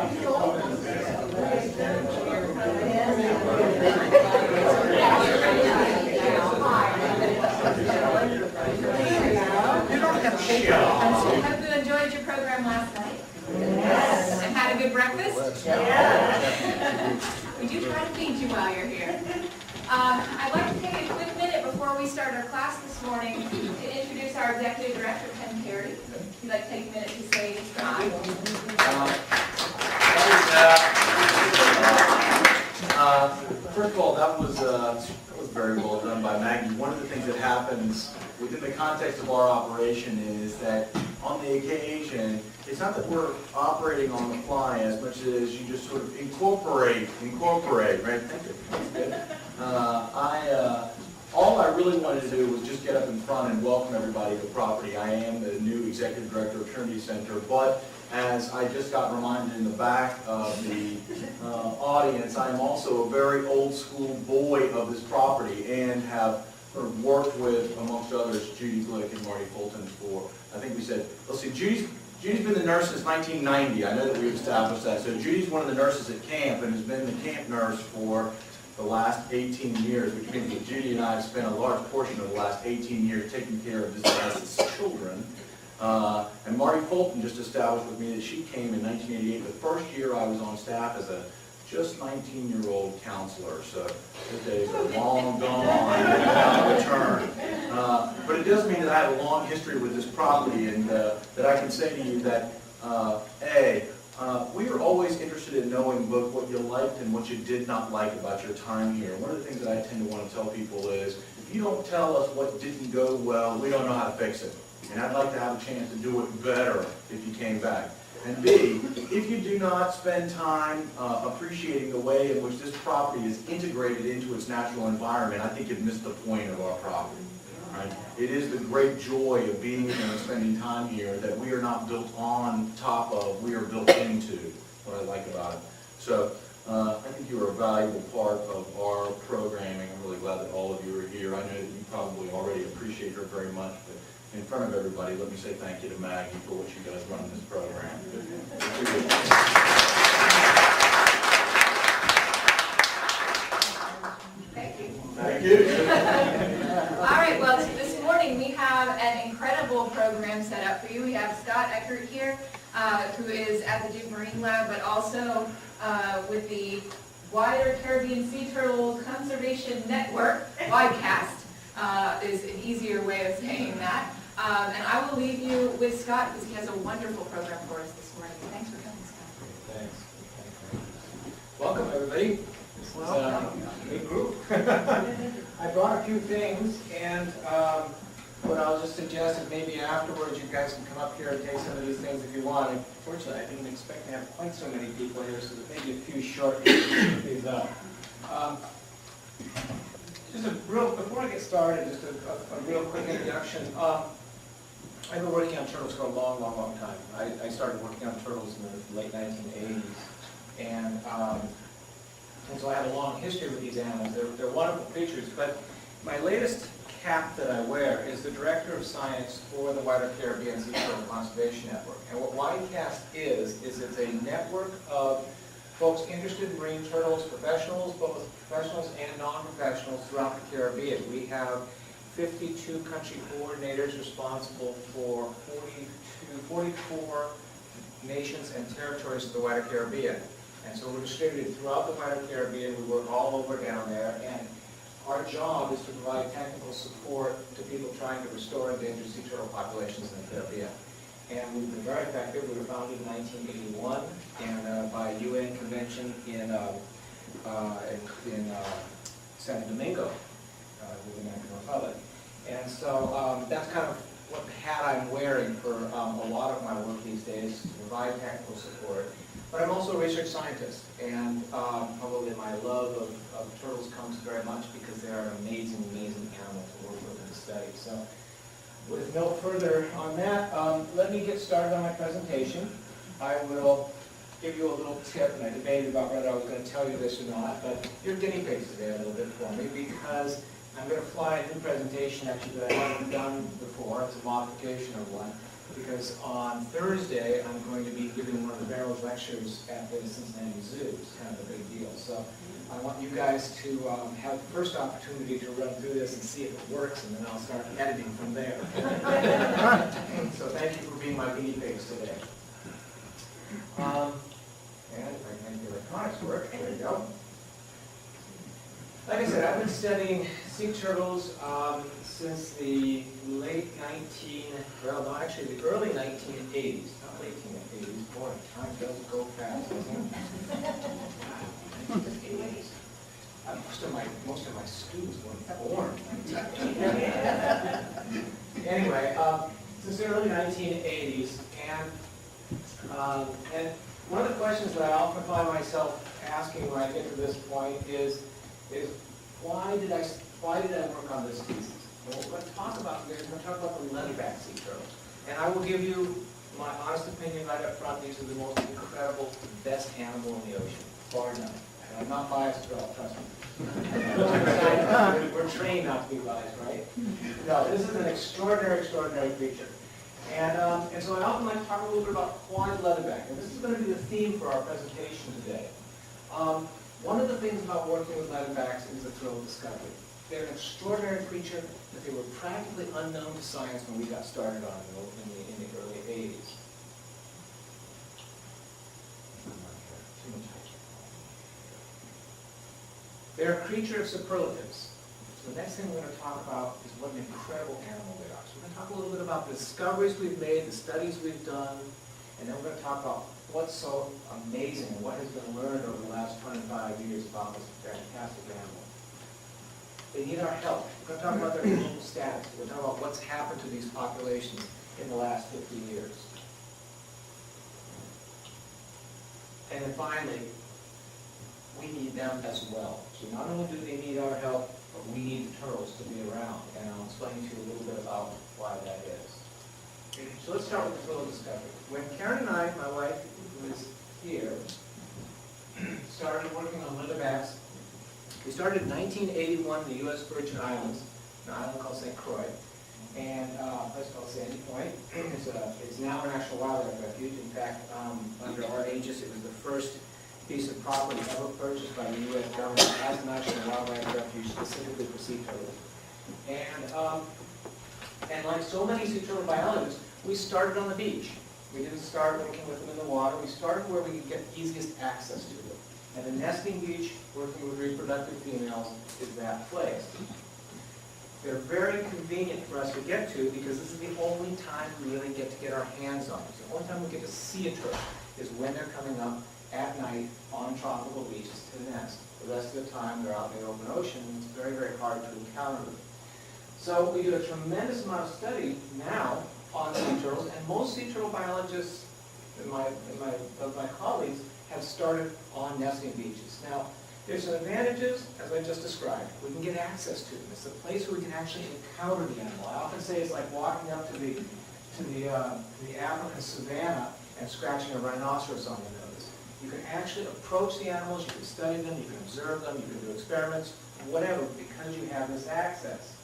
Hope you enjoyed your program last night. Yes. And had a good breakfast? Yes. We do try to feed you while you're here. I'd like to take a quick minute before we start our class this morning to introduce our Executive Director, Ken Perry. If you'd like to take a minute to say hi. First of all, that was very well done by Maggie. One of the things that happens within the context of our operation is that on the occasion, it's not that we're operating on the fly as much as you just sort of incorporate, right? Thank you. That's good. All I really wanted to do was just get up in front and welcome everybody to the property. I am the new Executive Director of Trinity Center, but as I just got reminded in the back of the audience, I am also a very old school boy of this property and have sort of worked with, amongst others, Judy Glick and Marty Fulton for, I think we said, let's see, Judy's been the nurse since 1990. I know that we've established that. So Judy's one of the nurses at camp and has been the camp nurse for the last 18 years, which means that Judy and I have spent a large portion of the last 18 years taking care of this guy's children. And Marty Fulton just established with me that she came in 1988, the first year I was on staff as a just 19-year-old counselor. So those days are long gone and without return. But it does mean that I have a long history with this property, and that I can say to you that, we are always interested in knowing both what you liked and what you did not like about your time here. One of the things that I tend to want to tell people is, if you don't tell us what didn't go well, we don't know how to fix it. And I'd like to have a chance to do it better if you came back. And B, if you do not spend time appreciating the way in which this property is integrated into its natural environment, I think you've missed the point of our property. Right? It is the great joy of being here and spending time here that we are not built on top of, we are built into, what I like about it. So I think you are a valuable part of our programming. I'm really glad that all of you are here. I know that you probably already appreciate her very much, but in front of everybody, let me say thank you to Maggie for what she does running this program. Thank you. Thank you. All right, well, this morning we have an incredible program set up for you. We have Scott Eckert here, who is at the Duke Marine Lab, but also with the Wider Caribbean Sea Turtle Conservation Network, WIDECAST, is an easier way of saying that. And I will leave you with Scott because he has a wonderful program for us this morning. Thanks for coming, Scott. Thanks. Welcome, everybody. This is a big group. I brought a few things, and what I'll just suggest is maybe afterwards you guys can come up here and take some of these things if you want. Unfortunately, I didn't expect to have quite so many people here, so maybe a few short things up. Before I get started, just a real quick introduction. I've been working on turtles for a long, long, long time. I started working on turtles in the late 1980s, and so I have a long history with these animals. They're wonderful creatures, but my latest cap that I wear is the Director of Science for the Wider Caribbean Sea Turtle Conservation Network. And what WIDECAST is it's a network of folks interested in marine turtles, professionals, both professionals and non-professionals throughout the Caribbean. We have 52 country coordinators responsible for 44 nations and territories of the wider Caribbean. And so we're distributed throughout the wider Caribbean. We work all over down there, and our job is to provide technical support to people trying to restore endangered sea turtle populations in the Caribbean. And we've been very effective. We were founded in 1981 and by a UN convention in Santo Domingo, the Dominican Republic. And so that's kind of what hat I'm wearing for a lot of my work these days, to provide technical support. But I'm also a research scientist, and probably my love of turtles comes very much because they're an amazing, amazing animal to work with and study. So with no further on that, let me get started on my presentation. I will give you a little tip, and I debated about whether I was going to tell you this or not, but you're guinea pigs today a little bit for me, because I'm going to fly a new presentation actually that I haven't done before. It's a modification of one. because on Thursday, I'm going to be giving one of the Barrows Lectures at the Cincinnati Zoo. It's kind of a big deal. So I want you guys to have the first opportunity to run through this and see if it works, and then I'll start editing from there. So thank you for being my guinea pigs today. And if I can make the electronics work, there you go. Like I said, I've been studying sea turtles since the late actually the early 1980s, not late 1980s. Boy, time does go fast, doesn't it? 1980s. Most of my students weren't born. Anyway, since the early 1980s, and one of the questions that I often find myself asking when I get to this point is why did I work on this species? Well, we're going to talk about the leatherback sea turtle, and I will give you my honest opinion right up front. These are the most incredible, best animal in the ocean, bar none. And I'm not biased at all, trust me. We're trained not to be biased, right? No, this is an extraordinary, extraordinary creature. And so I often like to talk a little bit about why leatherback, and this is going to be the theme for our presentation today. One of the things about working with leatherbacks is the thrill of discovery. They're an extraordinary creature, but they were practically unknown to science when we got started on them in the early 80s. They're a creature of superlatives. So the next thing we're going to talk about is what an incredible animal they are. So we're going to talk a little bit about the discoveries we've made, the studies we've done, and then we're going to talk about what's so amazing and what has been learned over the last 25 years about this fantastic animal. They need our help. We're going to talk about their global status. We're going to talk about what's happened to these populations in the last 50 years. And then finally, we need them as well. So not only do they need our help, but we need the turtles to be around. And I'll explain to you a little bit about why that is. So let's start with the thrill of discovery. When Karen and I, my wife, who is here, started working on leatherbacks, we started in 1981 in the U.S. Virgin Islands, an island called St. Croix, and a place called Sandy Point. It's now a national wildlife refuge. In fact, under our aegis, it was the first piece of property ever purchased by the U.S. government as a national wildlife refuge specifically for sea turtles. And like so many sea turtle biologists, we started on the beach. We didn't start working with them in the water. We started where we could get easiest access to them. And the nesting beach, working with reproductive females, is that place. They're very convenient for us to get to because this is the only time we really get to get our hands on them. It's the only time we get to see a turtle is when they're coming up at night on tropical beaches to nest. The rest of the time they're out in the open ocean, and it's very, very hard to encounter them. So we do a tremendous amount of study now on sea turtles, and most sea turtle biologists of my colleagues have started on nesting beaches. Now, there's some advantages, as I just described. We can get access to them. It's a place where we can actually encounter the animal. I often say it's like walking up to the African savanna and scratching a rhinoceros on the nose. You can actually approach the animals, you can study them, you can observe them, you can do experiments, whatever, because you have this access.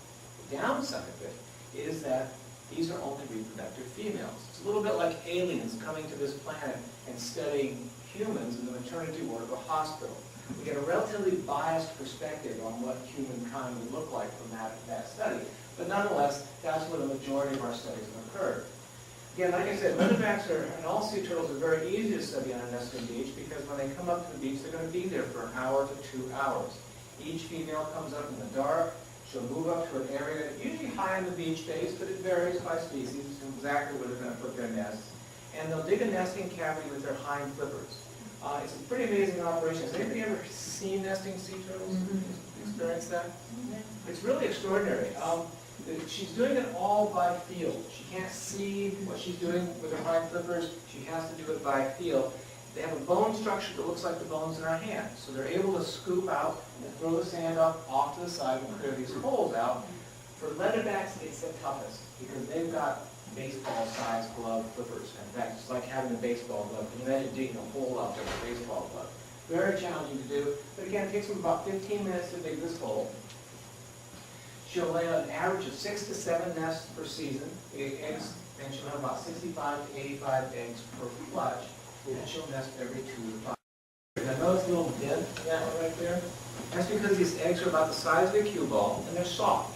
The downside of it is that these are only reproductive females. It's a little bit like aliens coming to this planet and studying humans in the maternity ward of a hospital. We get a relatively biased perspective on what humankind would look like from that study. But nonetheless, that's where the majority of our studies have occurred. Again, like I said, leatherbacks and all sea turtles are very easy to study on a nesting beach because when they come up to the beach, they're going to be there for an hour to 2 hours. Each female comes up in the dark. She'll move up to an area usually high on the beach face, but it varies by species exactly where they're going to put their nests. And they'll dig a nesting cavity with their hind flippers. It's a pretty amazing operation. Has anybody ever seen nesting sea turtles? Experienced that? It's really extraordinary. She's doing it all by feel. She can't see what she's doing with her hind flippers. She has to do it by feel. They have a bone structure that looks like the bones in our hands. So they're able to scoop out and throw the sand up off to the side and clear these holes out. For leatherbacks, it's the toughest because they've got baseball-sized glove flippers. In fact, it's like having a baseball glove. Can you imagine digging a hole out with a baseball glove? Very challenging to do, but again, it takes them about 15 minutes to dig this hole. She'll lay an average of 6 to 7 nests per season. The eggs and she'll have about 65 to 85 eggs per flush, and she'll nest every 2 to 5. Now notice the little dent in that one right there? That's because these eggs are about the size of a cue ball, and they're soft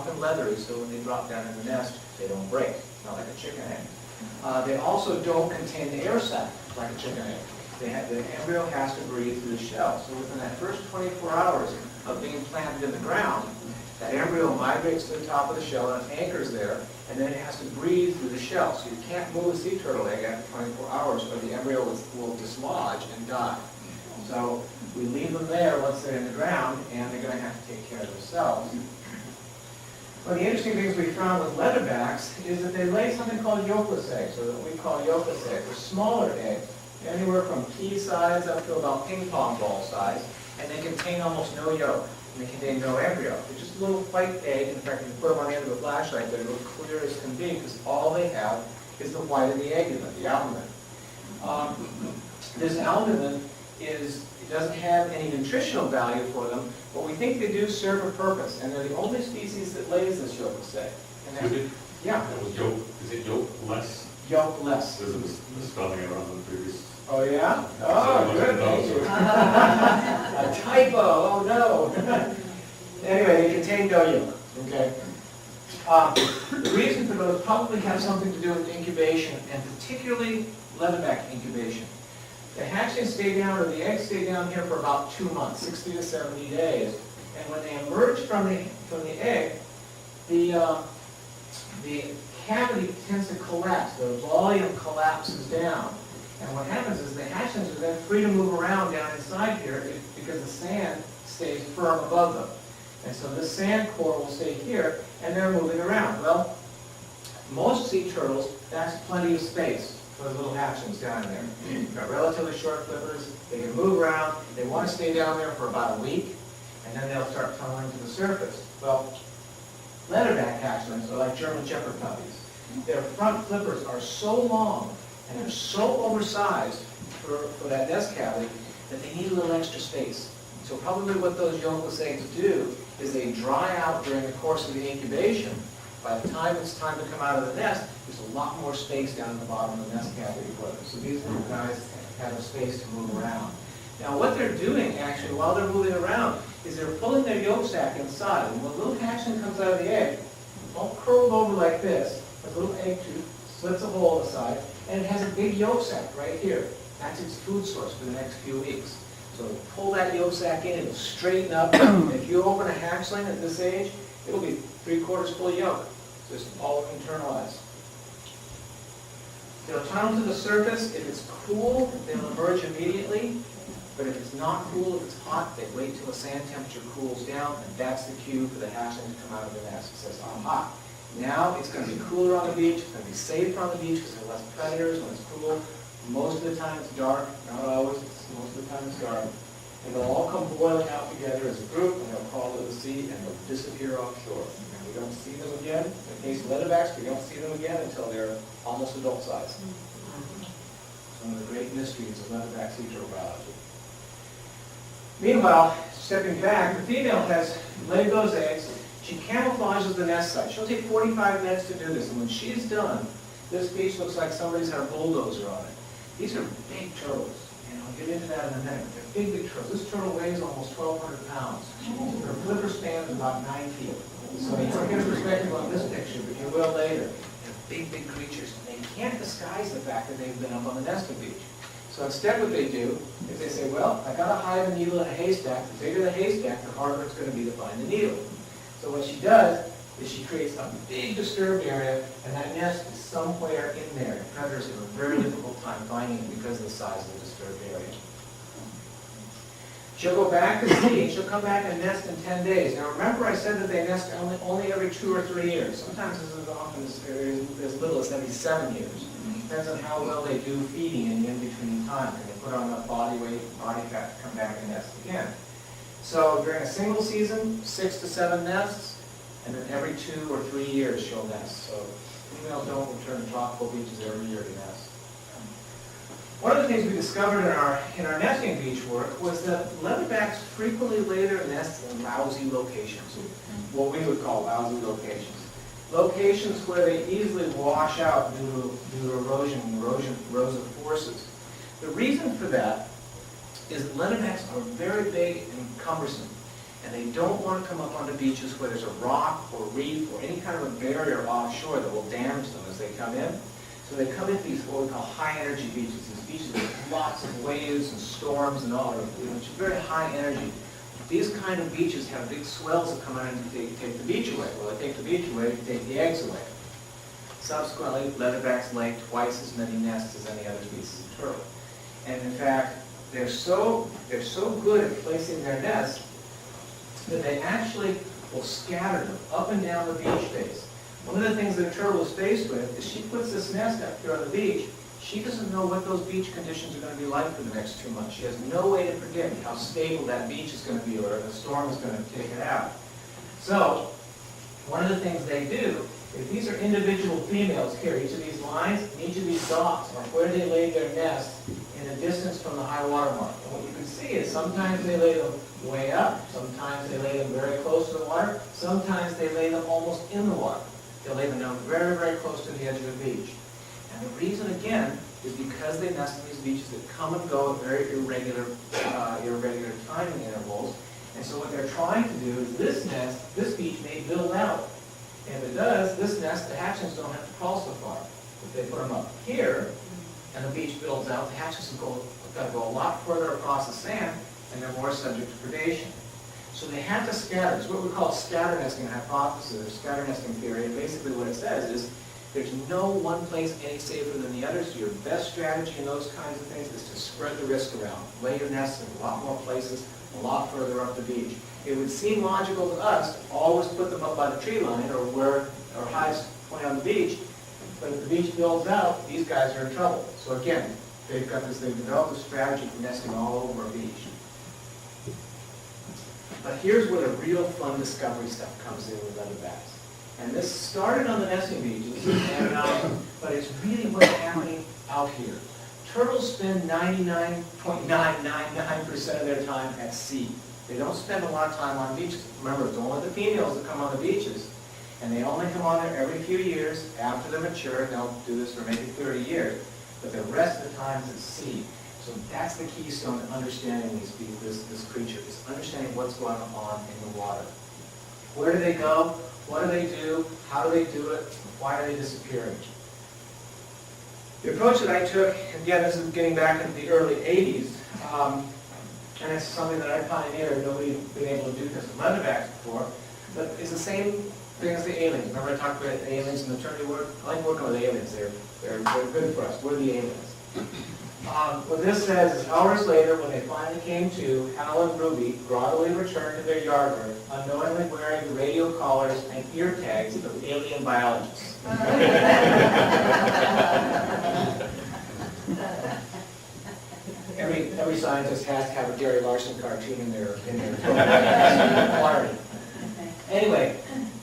and leathery, so when they drop down in the nest, they don't break. It's not like a chicken egg. They also don't contain the air sac like a chicken egg. The embryo has to breathe through the shell. So within that first 24 hours of being planted in the ground, that embryo migrates to the top of the shell and it anchors there, and then it has to breathe through the shell. So you can't move a sea turtle egg after 24 hours or the embryo will dislodge and die. So we leave them there once they're in the ground, and they're going to have to take care of themselves. One of the interesting things we found with leatherbacks is that they lay something called yolkless eggs, or what we call yolkless eggs. They're smaller eggs, anywhere from pea size up to about ping pong ball size, and they contain almost no yolk, and they contain no embryo. They're just a little white egg. In fact, if you put them on the end of a flashlight, they're as clear as can be, because all they have is the white of the egg in it, the albumin. This albumin it doesn't have any nutritional value for them, but we think they do serve a purpose, and they're the only species that lays this yolkless egg. Yeah. That was yolk, is it yolkless? Yolkless. There's a spelling error on the previous. Oh, yeah? Oh, good, thank you. A typo, oh no. Anyway, they contain no yolk, okay? The reason for those probably have something to do with incubation, and particularly leatherback incubation. The hatchlings stay down, or the eggs stay down here for about 2 months, 60 to 70 days. And when they emerge from the egg, the cavity tends to collapse. The volume collapses down. And what happens is the hatchlings are then free to move around down inside here because the sand stays firm above them. And so this sand core will stay here, and they're moving around. Well, most sea turtles, that's plenty of space for those little hatchlings down there. You've got relatively short flippers, they can move around, they want to stay down there for about a week, and then they'll start tunneling to the surface. Well, leatherback hatchlings are like German Shepherd puppies. Their front flippers are so long, and they're so oversized for that nest cavity that they need a little extra space. So probably what those yolkless eggs do is they dry out during the course of the incubation. By the time it's time to come out of the nest, there's a lot more space down in the bottom of the nest cavity for them. So these little guys have a space to move around. Now what they're doing actually while they're moving around is they're pulling their yolk sac inside. And when a little hatchling comes out of the egg, all curled over like this, a little egg tube slits a hole in the side, and it has a big yolk sac right here. That's its food source for the next few weeks. So pull that yolk sac in, it'll straighten up. If you open a hatchling at this age, it'll be 3/4 full of yolk, just all internalized. They'll tunnel to the surface. If it's cool, they'll emerge immediately. But if it's not cool, if it's hot, they wait till the sand temperature cools down, and that's the cue for the hatchling to come out of the nest. It says, aha, now it's going to be cooler on the beach, it's going to be safer on the beach because there are less predators when it's cool. Most of the time it's dark, not always, most of the time it's dark. And they'll all come boiling out together as a group, and they'll crawl to the sea, and they'll disappear offshore. And we don't see them again. In the case of leatherbacks, we don't see them again until they're almost adult size. One of the great mysteries of leatherback sea turtle biology. Meanwhile, stepping back, the female has laid those eggs. She camouflages the nest site. She'll take 45 minutes to do this, and when she's done, this beach looks like somebody's had a bulldozer on it. These are big turtles, and I'll get into that in a minute. They're big, big turtles. This turtle weighs almost 1,200 pounds. Her flipper span is about 9 feet. So you don't get a perspective on this picture, but you will later. They're big, big creatures, and they can't disguise the fact that they've been up on the nesting beach. So instead what they do is they say, well, I got to hide a needle in a haystack. The bigger the haystack, the harder it's going to be to find the needle. So what she does is she creates a big disturbed area, and that nest is somewhere in there. Predators have a very difficult time finding it because of the size of the disturbed area. She'll go back to sea, and she'll come back and nest in 10 days. Now remember I said that they nest only every 2 or 3 years. Sometimes this is often as little as every 7 years. Depends on how well they do feeding in the in-between time. Can they put on enough body weight, body fat to come back and nest again? So during a single season, 6 to 7 nests, and then every 2 or 3 years she'll nest. So females don't return to tropical beaches every year to nest. One of the things we discovered in our nesting beach work was that leatherbacks frequently lay their nests in lousy locations, what we would call lousy locations. locations where they easily wash out due to erosive forces. The reason for that is that leatherbacks are very big and cumbersome, and they don't want to come up onto beaches where there's a rock or reef or any kind of a barrier offshore that will damage them as they come in. So they come into these what we call high-energy beaches, these beaches with lots of waves and storms and all, which is very high energy. These kind of beaches have big swells that come in and take the beach away. Well, they take the beach away, they take the eggs away. Subsequently, leatherbacks lay twice as many nests as any other species of turtle. And in fact, they're so good at placing their nests that they actually will scatter them up and down the beach face. One of the things that a turtle is faced with is she puts this nest up here on the beach. She doesn't know what those beach conditions are going to be like for the next 2 months. She has no way to predict how stable that beach is going to be or if a storm is going to take it out. So, one of the things they do is these are individual females here. Each of these lines, each of these dots are where they lay their nest in a distance from the high water mark. And what you can see is sometimes they lay them way up, sometimes they lay them very close to the water, sometimes they lay them almost in the water. They'll lay them down very, very close to the edge of the beach. And the reason, again, is because they nest in these beaches that come and go at very irregular timing intervals. And so what they're trying to do is this beach may build out. And if it does, this nest, the hatchlings don't have to crawl so far. If they put them up here, and the beach builds out, the hatchlings have got to go a lot further across the sand, and they're more subject to predation. So they have to scatter. It's what we call scatter nesting hypothesis, or scatter nesting theory. And basically what it says is there's no one place any safer than the other, so your best strategy in those kinds of things is to spread the risk around. Lay your nests in a lot more places, a lot further up the beach. It would seem logical to us to always put them up by the tree line or where our highest point on the beach, but if the beach builds out, these guys are in trouble. So again, they've developed a strategy for nesting all over a beach. But here's where the real fun discovery stuff comes in with leatherbacks. And this started on the nesting beaches, but it's really what's happening out here. Turtles spend 99.999% of their time at sea. They don't spend a lot of time on beaches. Remember, it's only the females that come on the beaches, and they only come on there every few years after they're mature, and they'll do this for maybe 30 years. But the rest of the time is at sea. So that's the keystone to understanding this creature, is understanding what's going on in the water. Where do they go? What do they do? How do they do it? Why are they disappearing? The approach that I took, again, this is getting back into the early 80s, and it's something that I pioneered. Nobody's been able to do this with leatherbacks before, but it's the same thing as the aliens. Remember I talked about aliens in the maternity work? I like working with aliens. They're good for us. We're the aliens. What this says is hours later, when they finally came to, Hal and Ruby groggily returned to their yardwork, unknowingly wearing the radio collars and ear tags of alien biologists. Every scientist has to have a Gary Larson cartoon in their Anyway,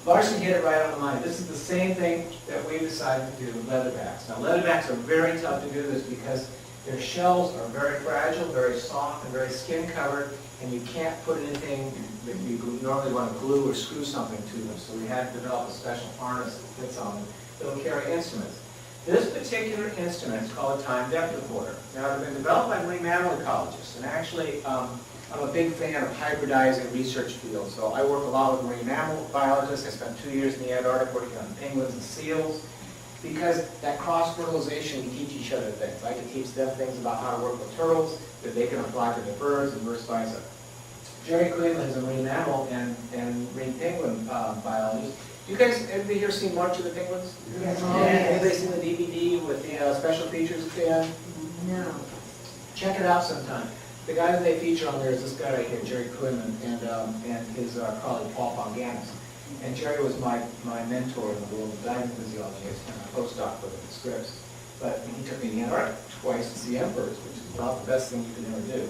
Larson hit it right on the money. This is the same thing that we decided to do with leatherbacks. Now, leatherbacks are very tough to do this because their shells are very fragile, very soft, and very skin-covered, and you can't put anything that you normally want to glue or screw something to them. So we had to develop a special harness that fits on them that will carry instruments. This particular instrument is called a time depth recorder. Now, it's been developed by marine mammal ecologists, and actually, I'm a big fan of hybridizing research fields. So I work a lot with marine mammal biologists. I spent 2 years in the Antarctic working on penguins and seals, because that cross-fertilization, we teach each other things. I can teach them things about how to work with turtles that they can apply to their birds and vice versa. Jerry Quinlan is a marine mammal and marine penguin biologist. You guys, anybody here seen March of the Penguins? Yes. Anybody seen the DVD with the special features at the end? No. Check it out sometime. The guy that they feature on there is this guy right here, Jerry Quinlan, and his colleague Paul Ponganis. And Jerry was my mentor in the world of diving physiology. I spent a postdoc with him at Scripps. But he took me to the Antarctic twice to see emperors, which is about the best thing you can ever do.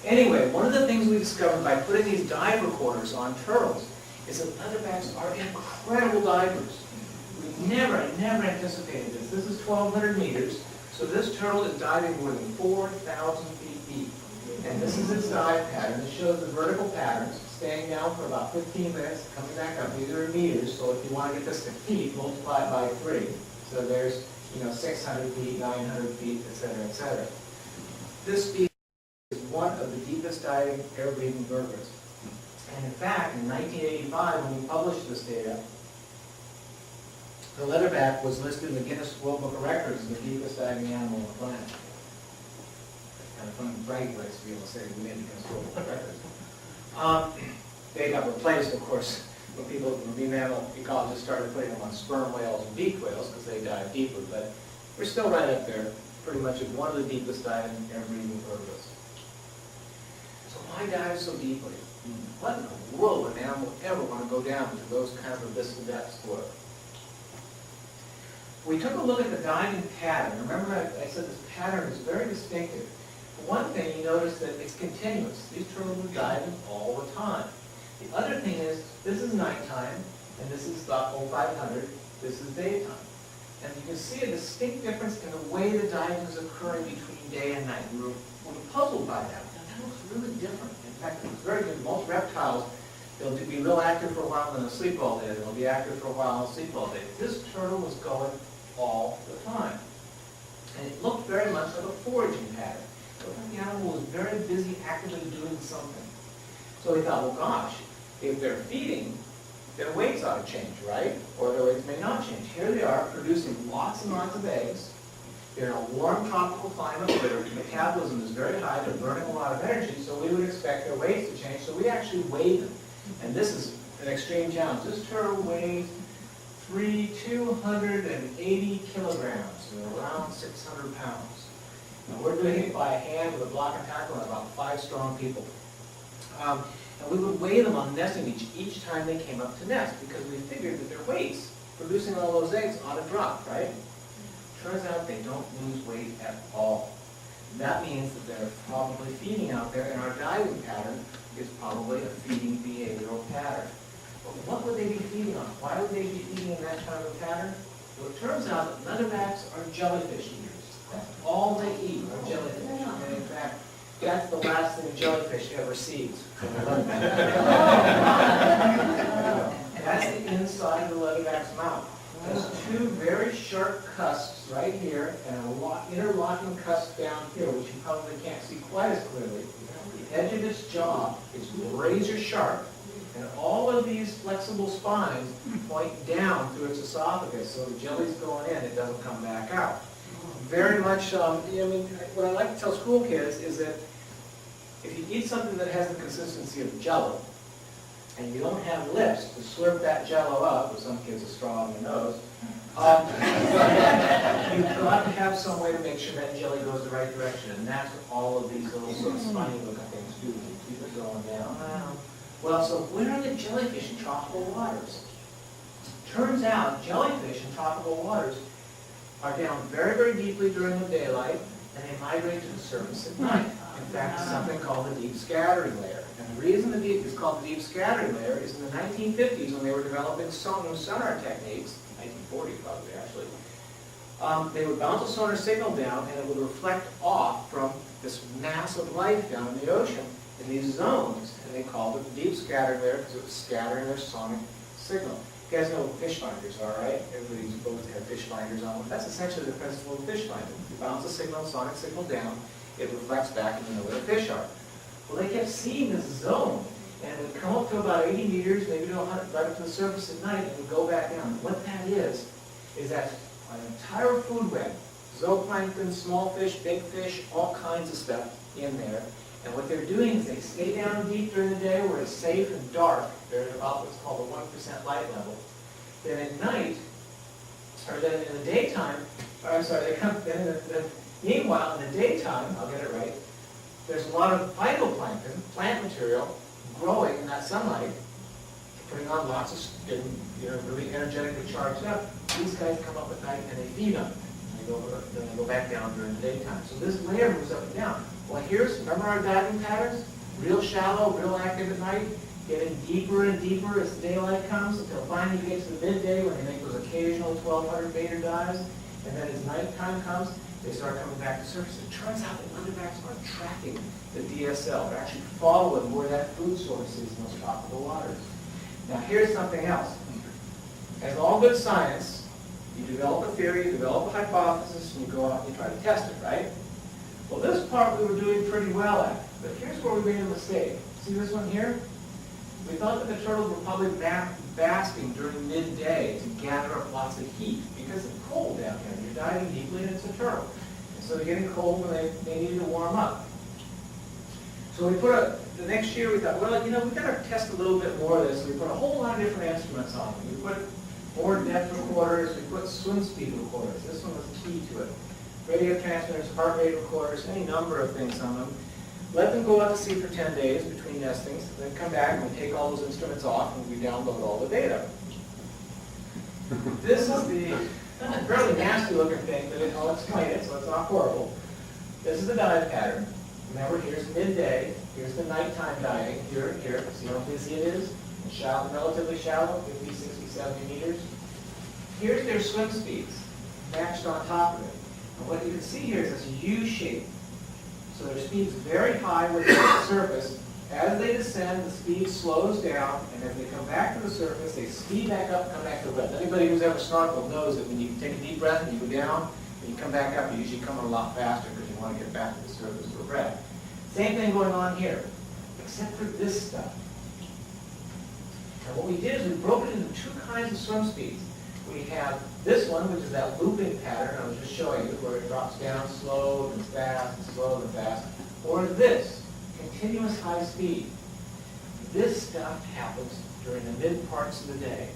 Anyway, one of the things we discovered by putting these dive recorders on turtles is that leatherbacks are incredible divers. We never anticipated this. This is 1,200 meters, so this turtle is diving more than 4,000 feet deep. And this is its dive pattern. It shows the vertical patterns, staying down for about 15 minutes, coming back up. These are in meters, so if you want to get this to feet, multiply it by 3. So there's, 600 feet, 900 feet, et cetera, et cetera. This species is one of the deepest diving air-breathing vertebrates. And in fact, in 1985, when we published this data, the leatherback was listed in the Guinness World Book of Records as the deepest diving animal on the planet. Kind of fun bragging rights to be able to say we made the Guinness World Book of Records. They got replaced, of course, when marine mammal ecologists started putting them on sperm whales and beaked whales because they dive deeper. But we're still right up there, pretty much as one of the deepest diving air-breathing vertebrates. So why dive so deeply? What in the world would an animal ever want to go down to those kind of abyssal depths for? We took a look at the diving pattern. Remember I said this pattern is very distinctive. For one thing, you notice that it's continuous. These turtles are diving all the time. The other thing is, this is nighttime, and this is about 0500. This is daytime. And you can see a distinct difference in the way the diving is occurring between day and night. We were puzzled by that. That looks really different. In fact, it was very good. Most reptiles, they'll be real active for a while and they'll sleep all day. They'll be active for a while and sleep all day. This turtle was going all the time. And it looked very much like a foraging pattern. So the animal was very busy actively doing something. So we thought, well gosh, if they're feeding, their weights ought to change, right? Or their weights may not change. Here they are producing lots and lots of eggs. They're in a warm tropical climate where their metabolism is very high. They're burning a lot of energy, so we would expect their weights to change. So we actually weighed them. And this is an extreme challenge. This turtle weighs 280 kilograms, or around 600 pounds. Now we're doing it by hand with a block and tackle and about 5 strong people. And we would weigh them on the nesting beach each time they came up to nest because we figured that their weights, producing all those eggs, ought to drop, right? Turns out they don't lose weight at all. And that means that they're probably feeding out there, and our diving pattern is probably a feeding behavioral pattern. But what would they be feeding on? Why would they be feeding in that kind of a pattern? Well, it turns out that leatherbacks are jellyfish eaters. That's all they eat are jellyfish. And in fact, that's the last thing a jellyfish ever sees. That's the inside of the leatherback's mouth. There's 2 very sharp cusps right here and a interlocking cusp down here, which you probably can't see quite as clearly. The edge of its jaw is razor sharp, and all of these flexible spines point down through its esophagus, so the jelly's going in, it doesn't come back out. Very much, what I like to tell school kids is that if you eat something that has the consistency of Jell-O, and you don't have lips to slurp that Jell-O up, or some kids are straw in their nose, you've got to have some way to make sure that jelly goes the right direction, and that's what all of these little sort of spiny looking things do to keep it going down. Well, so where are the jellyfish in tropical waters? Turns out jellyfish in tropical waters are down very, very deeply during the daylight, and they migrate to the surface at night. In fact, something called the deep scattering layer. And the reason it's called the deep scattering layer is in the 1950s when they were developing sonar techniques, 1940s probably actually, they would bounce a sonar signal down and it would reflect off from this mass of life down in the ocean in these zones. And they called it the deep scattering layer because it was scattering their sonic signal. You guys know what fish finders are, right? Everybody's supposed to have fish finders on. That's essentially the principle of fish finder. You bounce a signal, sonic signal down, it reflects back and you know where the fish are. Well, they kept seeing this zone, and it would come up to about 80 meters, maybe to 100, right up to the surface at night, and it would go back down. What that is that an entire food web, zooplankton, small fish, big fish, all kinds of stuff in there. And what they're doing is they stay down deep during the day where it's safe and dark. They're at about what's called a 1% light level. Then at night, or then in the daytime, meanwhile, in the daytime, I'll get it right, there's a lot of phytoplankton, plant material, growing in that sunlight, putting on lots of, really energetically charged up. These guys come up at night and they feed on it. Then they go back down during the daytime. So this layer moves up and down. Well, remember our diving patterns? Real shallow, real active at night, getting deeper and deeper as the daylight comes until finally you get to the midday when they make those occasional 1,200 meter dives. And then as nighttime comes, they start coming back to surface. It turns out that leatherbacks are tracking the DSL. They're actually following where that food source is in those tropical waters. Now here's something else. As all good science, you develop a theory, you develop a hypothesis, and you go out and you try to test it, right? Well, this part we were doing pretty well at, but here's where we made a mistake. See this one here? We thought that the turtles were probably basking during midday to gather up lots of heat because it's cold down here. You're diving deeply and it's a turtle. And so they're getting cold when they needed to warm up. So we put the next year we thought, well, you know, we've got to test a little bit more of this. So we put a whole lot of different instruments on them. We put more depth recorders, we put swim speed recorders. This one was key to it. Radio transmitters, heart rate recorders, any number of things on them. Let them go out to sea for 10 days between nestings, then come back and we take all those instruments off and we download all the data. This is the fairly nasty looking thing, but I'll explain it so it's not horrible. This is the dive pattern. Remember, here's midday, here's the nighttime diving, here, see how busy it is? It's shallow, relatively shallow, 50, 60, 70 meters. Here's their swim speeds, matched on top of it. And what you can see here is this U shape. So their speed's very high when they're at the surface. As they descend, the speed slows down, and as they come back to the surface, they speed back up and come back to the breath. Anybody who's ever snorkeled knows that when you take a deep breath and you go down, and you come back up, you usually come a lot faster because you want to get back to the surface for breath. Same thing going on here, except for this stuff. And what we did is we broke it into two kinds of swim speeds. We have this one, which is that looping pattern I was just showing you, where it drops down slow and fast, and slow and fast. Or this, continuous high speed. This stuff happens during the mid parts of the day.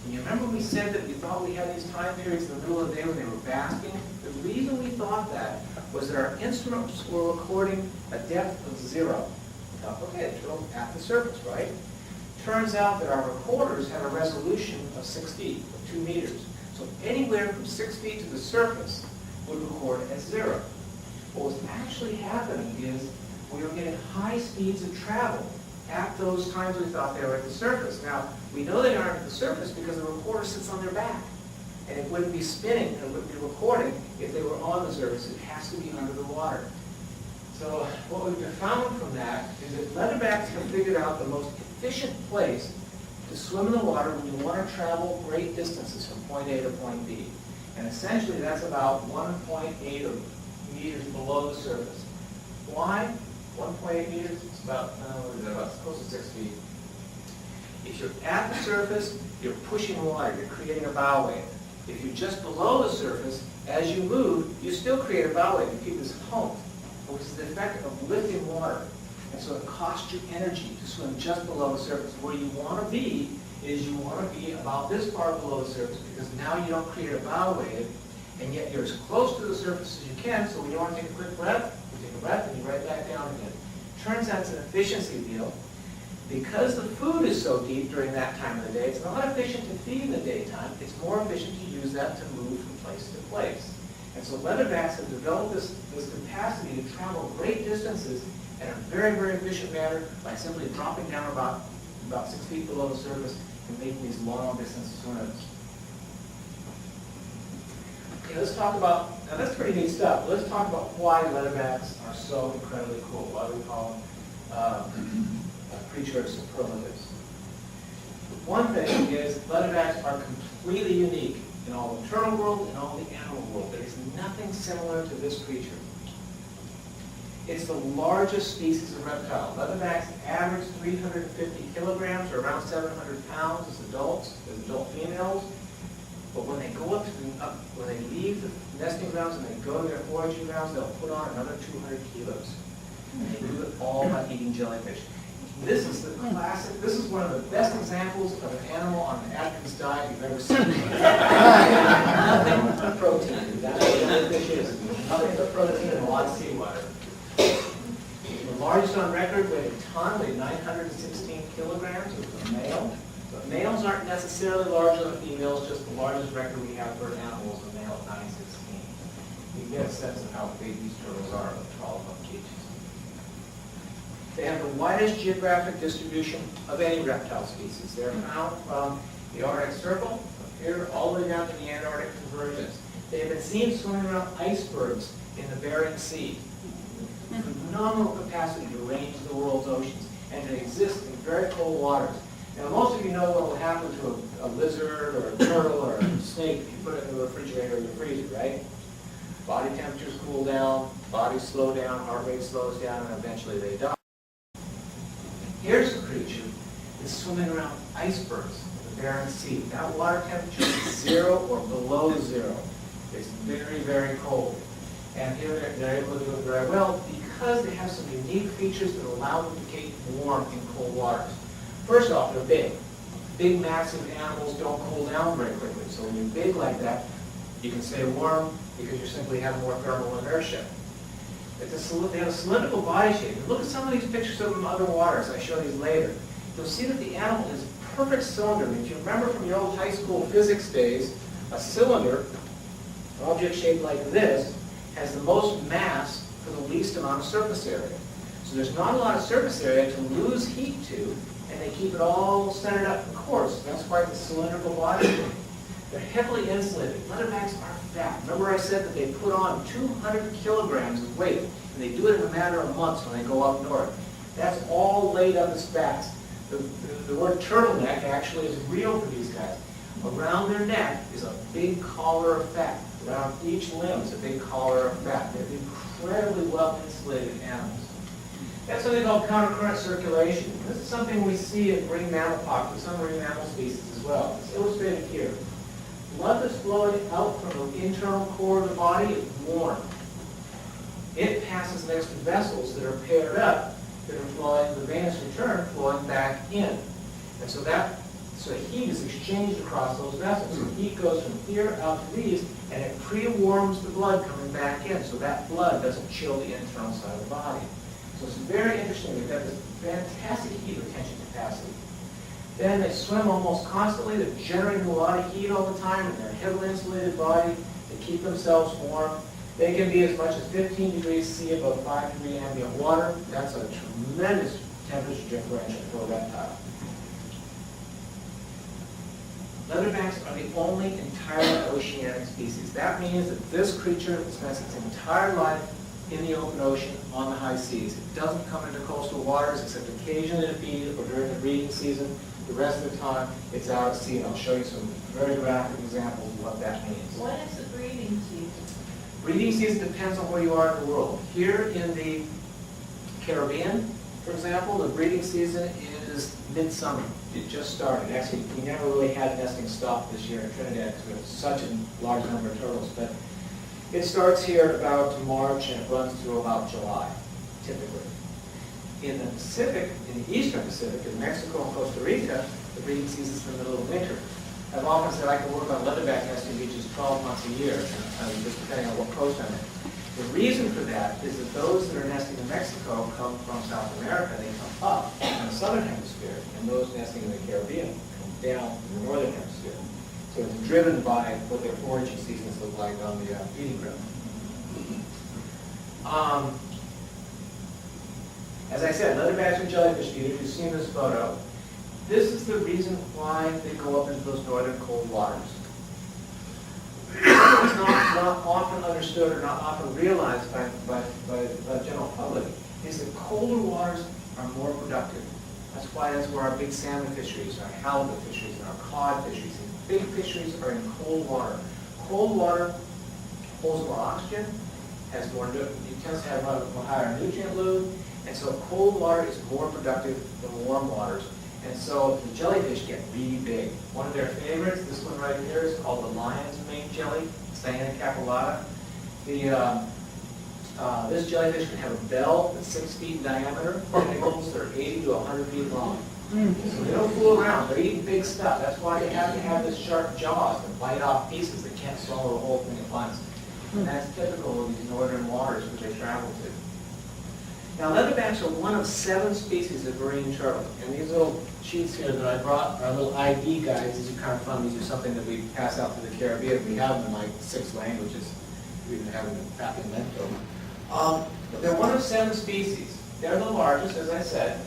And you remember we said that we thought we had these time periods in the middle of the day when they were basking? The reason we thought that was that our instruments were recording a depth of 0. Now, okay, the turtle at the surface, right? Turns out that our recorders have a resolution of 6 feet, or 2 meters. So anywhere from 6 feet to the surface would record as 0. What was actually happening is we were getting high speeds of travel at those times we thought they were at the surface. Now, we know they aren't at the surface because the recorder sits on their back. And it wouldn't be spinning, it wouldn't be recording if they were on the surface. It has to be under the water. So what we've found from that is that leatherbacks have figured out the most efficient place to swim in the water when you want to travel great distances from point A to point B. And essentially that's about 1.8 meters below the surface. Why? 1.8 meters, it's about close to 6 feet. If you're at the surface, you're pushing water, you're creating a bow wave. If you're just below the surface, as you move, you still create a bow wave. You keep this hump, which is the effect of lifting water. And so it costs you energy to swim just below the surface. Where you want to be is you want to be about this far below the surface because now you don't create a bow wave, and yet you're as close to the surface as you can, so when you want to take a quick breath, you take a breath and you right back down again. Turns out it's an efficiency deal. Because the food is so deep during that time of the day, it's not efficient to feed in the daytime. It's more efficient to use that to move from place to place. And so leatherbacks have developed this capacity to travel great distances in a very, very efficient manner by simply dropping down about 6 feet below the surface and making these long distance swims. Okay, let's talk about, now that's pretty neat stuff. Let's talk about why leatherbacks are so incredibly cool. Why do we call them a creature of superlatives? One thing is leatherbacks are completely unique in all the turtle world and all the animal world. There is nothing similar to this creature. It's the largest species of reptile. Leatherbacks average 350 kilograms, or around 700 pounds as adult females. But when they go when they leave the nesting grounds and they go to their foraging grounds, they'll put on another 200 kilos. And they do it all by eating jellyfish. This is the classic, this is one of the best examples of an animal on an Atkins diet you've ever seen. Nothing but protein. That's what jellyfish is. Nothing but protein and a lot of seawater. The largest on record weighed a ton, weighed 916 kilograms. It was a male. But males aren't necessarily larger than females, just the largest record we have for an animal is a male at 916. You can get a sense of how big these turtles are with 12 kgs. They have the widest geographic distribution of any reptile species. They're found from the Arctic Circle, up here, all the way down to the Antarctic convergence. They have been seen swimming around icebergs in the Bering Sea. Phenomenal capacity to range the world's oceans and to exist in very cold waters. Now, most of you know what will happen to a lizard or a turtle or a snake if you put it in the refrigerator or the freezer, right? Body temperatures cool down, bodies slow down, heart rate slows down, and eventually they die. Here's a creature that's swimming around icebergs in the Bering Sea. That water temperature is 0 or below 0. It's very, very cold. And here they're able to do it very well because they have some unique features that allow them to keep warm in cold waters. First off, they're big. Big, massive animals don't cool down very quickly. So when you're big like that, you can stay warm because you simply have more thermal inertia. They have a cylindrical body shape. And look at some of these pictures of them in other waters. I show these later. You'll see that the animal is a perfect cylinder. And if you remember from your old high school physics days, a cylinder, an object shaped like this, has the most mass for the least amount of surface area. So there's not a lot of surface area to lose heat to, and they keep it all centered up in course. That's why it's a cylindrical body shape. They're heavily insulated. Leatherbacks are fat. Remember I said that they put on 200 kilograms of weight, and they do it in a matter of months when they go up north. That's all laid up as fats. The word turtleneck actually is real for these guys. Around their neck is a big collar of fat. Around each limb is a big collar of fat. They're incredibly well-insulated animals. That's what they call countercurrent circulation. This is something we see in marine mammal populations, some marine mammal species as well. It's illustrated here. Blood that's flowing out from the internal core of the body is warm. It passes next to vessels that are paired up that are flowing, the venous return flowing back in. And so heat is exchanged across those vessels. So heat goes from here out to these, and it pre-warms the blood coming back in, so that blood doesn't chill the internal side of the body. So it's very interesting. They've got this fantastic heat retention capacity. Then they swim almost constantly. They're generating a lot of heat all the time in their heavily insulated body. They keep themselves warm. They can be as much as 15 degrees C above 5 degree ambient water. That's a tremendous temperature differential for a reptile. Leatherbacks are the only entirely oceanic species. That means that this creature spends its entire life in the open ocean on the high seas. It doesn't come into coastal waters except occasionally to feed or during the breeding season. The rest of the time, it's out at sea, and I'll show you some very graphic examples of what that means. What is the breeding season? Breeding season depends on where you are in the world. Here in the Caribbean, for example, the breeding season is midsummer. It just started. Actually, we never really had nesting stop this year in Trinidad because we have such a large number of turtles. But it starts here about March and it runs through about July, typically. In the Pacific, in the eastern Pacific, in Mexico and Costa Rica, the breeding season is in the middle of winter. I've often said I can work on leatherback nesting beaches 12 months a year, just depending on what coast I'm in. The reason for that is that those that are nesting in Mexico come from South America. They come up in the southern hemisphere, and those nesting in the Caribbean come down in the northern hemisphere. So it's driven by what their foraging seasons look like on the feeding ground. As I said, leatherbacks are jellyfish eaters. You've seen this photo. This is the reason why they go up into those northern cold waters. It's not often understood or not often realized by the general public is that colder waters are more productive. That's where our big salmon fisheries, our halibut fisheries, and our cod fisheries, and big fisheries are in cold water. Cold water holds more oxygen, it tends to have a higher nutrient load, and so cold water is more productive than warm waters. And so the jellyfish get really big. One of their favorites, this one right here, is called the lion's mane jelly, Cyanea capillata. This jellyfish can have a bell that's 6 feet in diameter, tentacles that are 80 to 100 feet long. So they don't fool around. They're eating big stuff. That's why they have to have this sharp jaws to bite off pieces. They can't swallow the whole thing at once. And that's typical of these northern waters which they travel to. Now, leatherbacks are one of 7 species of marine turtle. And these little sheets here that I brought are little ID guides. These are kind of fun. These are something that we pass out to the Caribbean. We have them in like 6 languages. We even have them in Papamento. They're one of 7 species. They're the largest, as I said.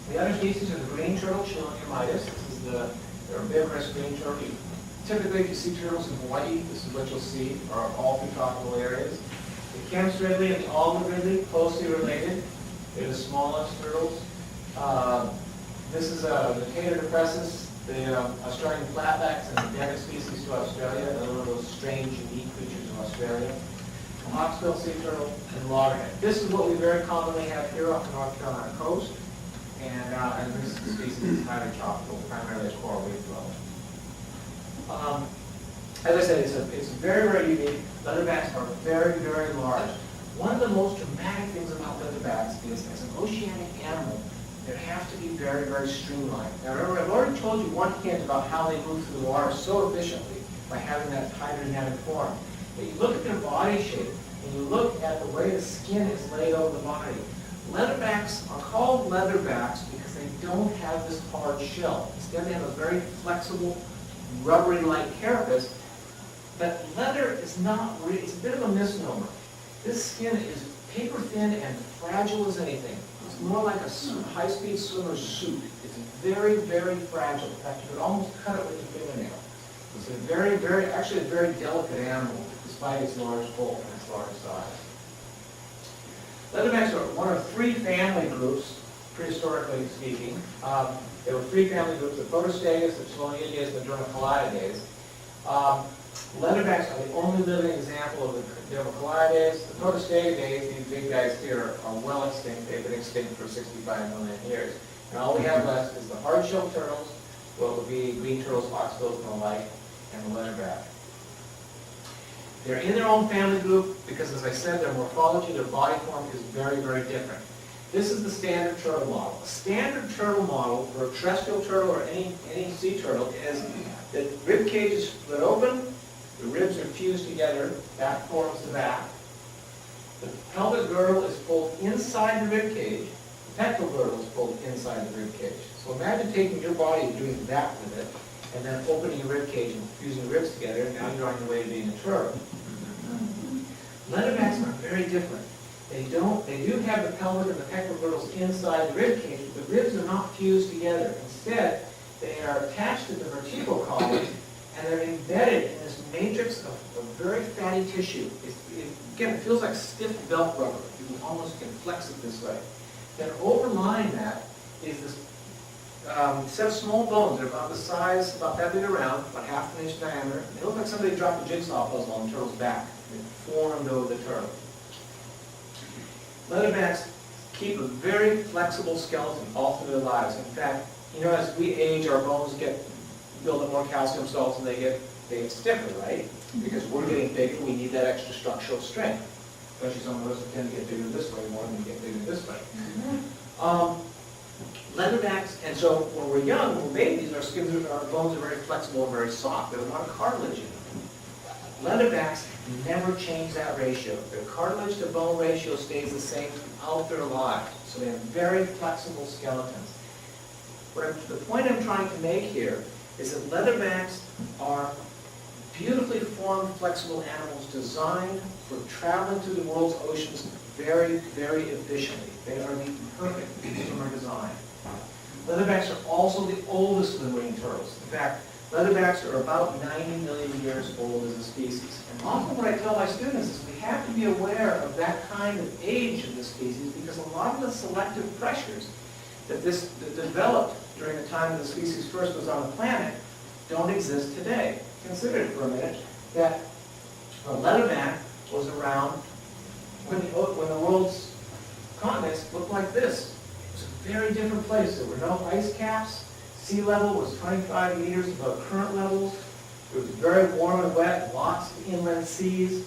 The other species are the green turtle, Chiloniumitis. This is the herbivorous green turtle. You Typically, if you see turtles in Hawaii, this is what you'll see, or all through tropical areas. The Kemp's ridley and the almond ridley, closely related. They're the smallest turtles. This is the Tater depressus, the Australian flatbacks, and endemic species to Australia. Another one of those strange, unique creatures of Australia. The hawksbill sea turtle and loggerhead. This is what we very commonly have here off the North Carolina coast. And this species is highly tropical, primarily as coral reef dwellers. As I said, it's very, very unique. Leatherbacks are very, very large. One of the most dramatic things about leatherbacks is, as an oceanic animal, they have to be very, very streamlined. Now remember, I've already told you one hint about how they move through the water so efficiently by having that hydrodynamic form. But you look at their body shape, and you look at the way the skin is laid over the body. Leatherbacks are called leatherbacks because they don't have this hard shell. Instead, they have a very flexible, rubbery-like carapace. But leather is not really, it's a bit of a misnomer. This skin is paper thin and fragile as anything. It's more like a high-speed swimmer's suit. It's very, very fragile. In fact, you could almost cut it with your fingernail. It's a very, very, actually a very delicate animal, despite its large bulk and its large size. Leatherbacks are one of three family groups, prehistorically speaking. There were three family groups: the Protostegus, the Cheloniides, and the Dermacolides. Leatherbacks are the only living example of the Dermacolides. The Protostegidae, these big guys here, are well extinct. They've been extinct for 65 million years. And all we have left is the hard-shelled turtles, what would be green turtles, hawksbills, and the like, and the leatherback. They're in their own family group because, as I said, their morphology, their body form is very, very different. This is the standard turtle model. A standard turtle model for a terrestrial turtle or any sea turtle is that rib cage is split open, the ribs are fused together, that forms the back. The pelvic girdle is pulled inside the rib cage, the pectoral girdle is pulled inside the rib cage. So imagine taking your body and doing that with it, and then opening your rib cage and fusing the ribs together, and now you're on your way to being a turtle. Leatherbacks are very different. They do have the pelvic and the pectoral girdles inside the rib cage, but the ribs are not fused together. Instead, they are attached to the vertebral column, and they're embedded in this matrix of very fatty tissue. Again, it feels like stiff belt rubber. You almost can flex it this way. Then overlying that is this set of small bones. They're about the size, about that big around, about half an inch diameter. They look like somebody dropped a jigsaw puzzle on the turtle's back. They formed over the turtle. Leatherbacks keep a very flexible skeleton all through their lives. In fact, you know, as we age, our bones build up more calcium salts and they get stiffer, right? Because we're getting bigger, we need that extra structural strength. Especially some of us who tend to get bigger this way more than we get bigger this way. Leatherbacks, and so when we're young, when we're babies, our bones are very flexible and very soft. There's a lot of cartilage in them. Leatherbacks never change that ratio. Their cartilage to bone ratio stays the same throughout their lives. So they have very flexible skeletons. The point I'm trying to make here is that leatherbacks are beautifully formed, flexible animals designed for traveling through the world's oceans very, very efficiently. They are the perfect consumer design. Leatherbacks are also the oldest of the marine turtles. In fact, leatherbacks are about 90 million years old as a species. And often what I tell my students is we have to be aware of that kind of age of the species because a lot of the selective pressures that developed during the time that the species first was on the planet don't exist today. Consider it for a minute that a leatherback was around when the world's continents looked like this. It was a very different place. There were no ice caps. Sea level was 25 meters above current levels. It was very warm and wet, lots of inland seas.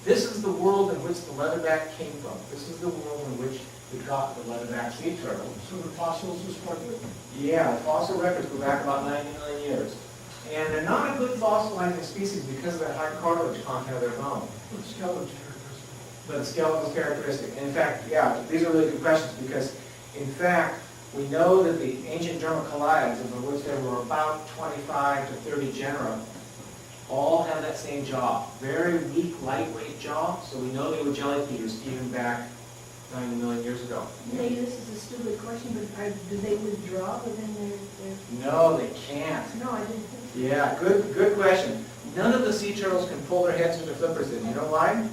This is the world in which the leatherback came from. This is the world in which we got the leatherback sea turtle. So the fossils was part of it? Yeah, the fossil records go back about 90 million years. And they're not a good fossilizing species because of that high cartilage content of their bone. With skeleton characteristics. But the skeletal characteristic. And in fact, yeah, these are really good questions because, in fact, we know that the ancient Dermacolides, of which there were about 25 to 30 genera, all have that same jaw. Very weak, lightweight jaw, so we know they were jelly feeders even back 90 million years ago. Maybe this is a stupid question, but do they withdraw within their? No, they can't. No, I didn't think so. Yeah, good question. None of the sea turtles can pull their heads with their flippers in. You know why?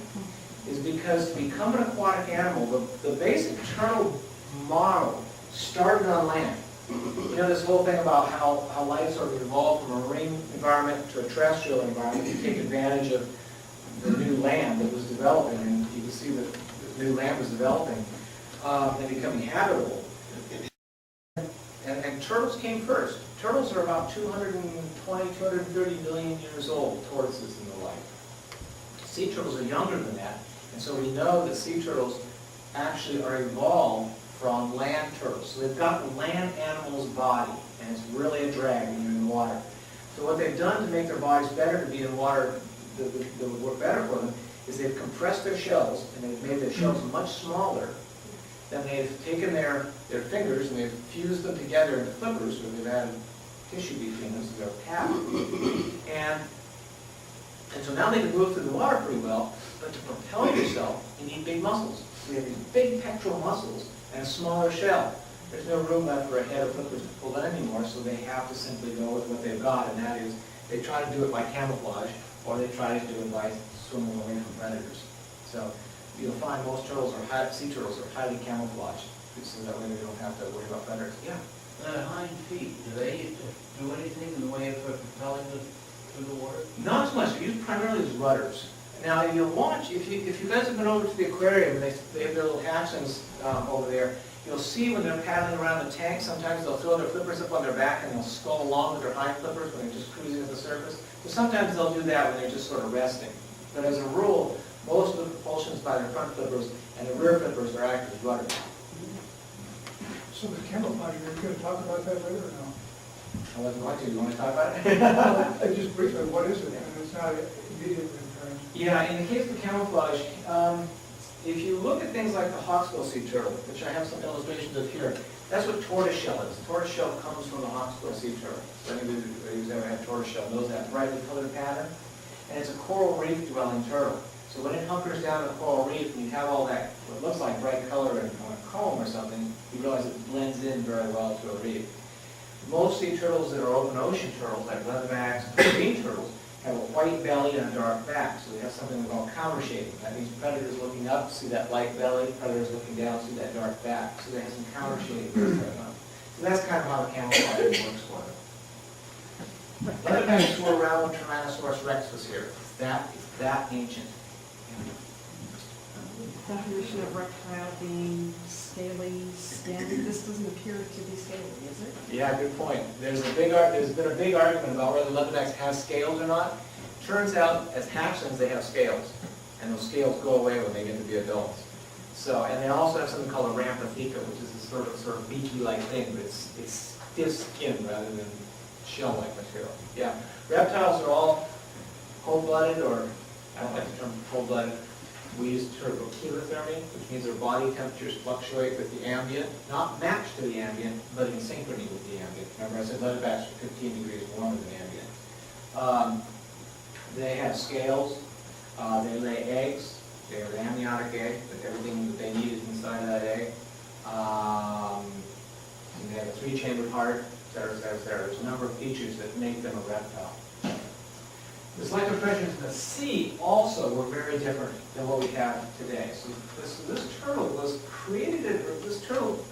Is because to become an aquatic animal, the basic turtle model started on land. You know this whole thing about how life sort of evolved from a marine environment to a terrestrial environment to take advantage of the new land that was developing, and you can see that the new land was developing and becoming habitable. And turtles came first. Turtles are about 220, 230 million years old, tortoises and the like. Sea turtles are younger than that, and so we know that sea turtles actually are evolved from land turtles. So they've got the land animal's body, and it's really a drag when you're in the water. So what they've done to make their bodies better to be in water, that would work better for them, is they've compressed their shells, and they've made their shells much smaller. Then they've taken their fingers and they've fused them together into flippers, where they've added tissue between them, so they're padded. And so now they can move through the water pretty well, but to propel yourself, you need big muscles. So you have these big pectoral muscles and a smaller shell. There's no room left for a head of flippers to pull in anymore, so they have to simply go with what they've got, and that is they try to do it by camouflage, or they try to do it by swimming away from predators. So you'll find most turtles sea turtles are highly camouflaged, so that way they don't have to worry about predators. Yeah. The hind feet, do they do anything in the way of propelling them through the water? Not so much. They're used primarily as rudders. Now you'll watch, if you guys have been over to the aquarium, and they have their little hatchlings over there, you'll see when they're paddling around the tank, sometimes they'll throw their flippers up on their back and they'll scull along with their hind flippers when they're just cruising at the surface. So sometimes they'll do that when they're just sort of resting. But as a rule, most of the propulsion is by their front flippers, and the rear flippers are acted as rudders. So the camouflage, you're going to talk about that later or no? I wasn't going to. You want to talk about it? Just briefly, what is it? And it's not immediately apparent. Yeah, in the case of camouflage, if you look at things like the hawksbill sea turtle, which I have some illustrations of here, that's what tortoiseshell is. Tortoiseshell comes from the hawksbill sea turtle. So anybody who's ever had tortoiseshell knows that brightly colored pattern. And it's a coral reef dwelling turtle. So when it hunkers down in the coral reef and you have all that, what looks like bright color on a comb or something, you realize it blends in very well to a reef. Most sea turtles that are open ocean turtles, like leatherbacks and green turtles, have a white belly and a dark back. So they have something we call counter shading. That means predators looking up see that light belly, predators looking down see that dark back. So they have some counter shading going on. So that's kind of how the camouflage works for them. Leatherbacks were around when Tyrannosaurus rex was here. It's that ancient. Definition of reptile being scaly, stem, this doesn't appear to be scaly, is it? Yeah, good point. There's been a big argument about whether leatherbacks have scales or not. Turns out, as hatchlings, they have scales, and those scales go away when they get to be adults. So, and they also have something called a ramphotheca, which is a sort of beaky-like thing, but it's stiff skin rather than shell-like material. Yeah, reptiles are all cold-blooded, or I don't like the term cold-blooded. We use the term chemothermy, which means their body temperatures fluctuate with the ambient, not matched to the ambient, but in synchrony with the ambient. Remember I said leatherbacks are 15 degrees warmer than ambient. They have scales, they lay eggs, they have an amniotic egg, but everything that they need is inside of that egg. And they have a 3-chambered heart, et cetera, et cetera, et cetera. There's a number of features that make them a reptile. The selective pressures in the sea also were very different than what we have today. So this turtle was created, this turtle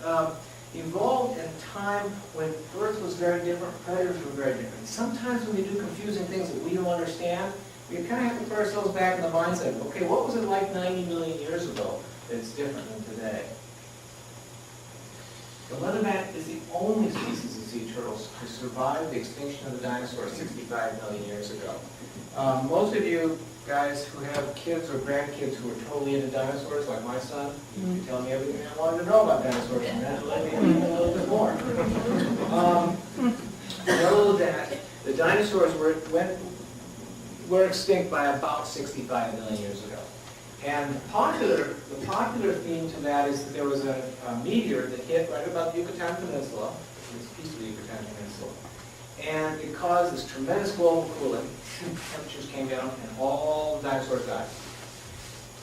evolved in a time when Earth was very different, predators were very different. Sometimes when we do confusing things that we don't understand, we kind of have to put ourselves back in the mindset of, okay, what was it like 90 million years ago that's different than today? The leatherback is the only species of sea turtles to survive the extinction of the dinosaurs 65 million years ago. Most of you guys who have kids or grandkids who are totally into dinosaurs, like my son, you can tell me everything I wanted to know about dinosaurs, and that let me know a little bit more. Know that the dinosaurs were extinct by about 65 million years ago. And the popular theme to that is that there was a meteor that hit right about the Yucatan Peninsula, this piece of the Yucatan Peninsula, and it caused this tremendous global cooling. Temperatures came down and all the dinosaurs died.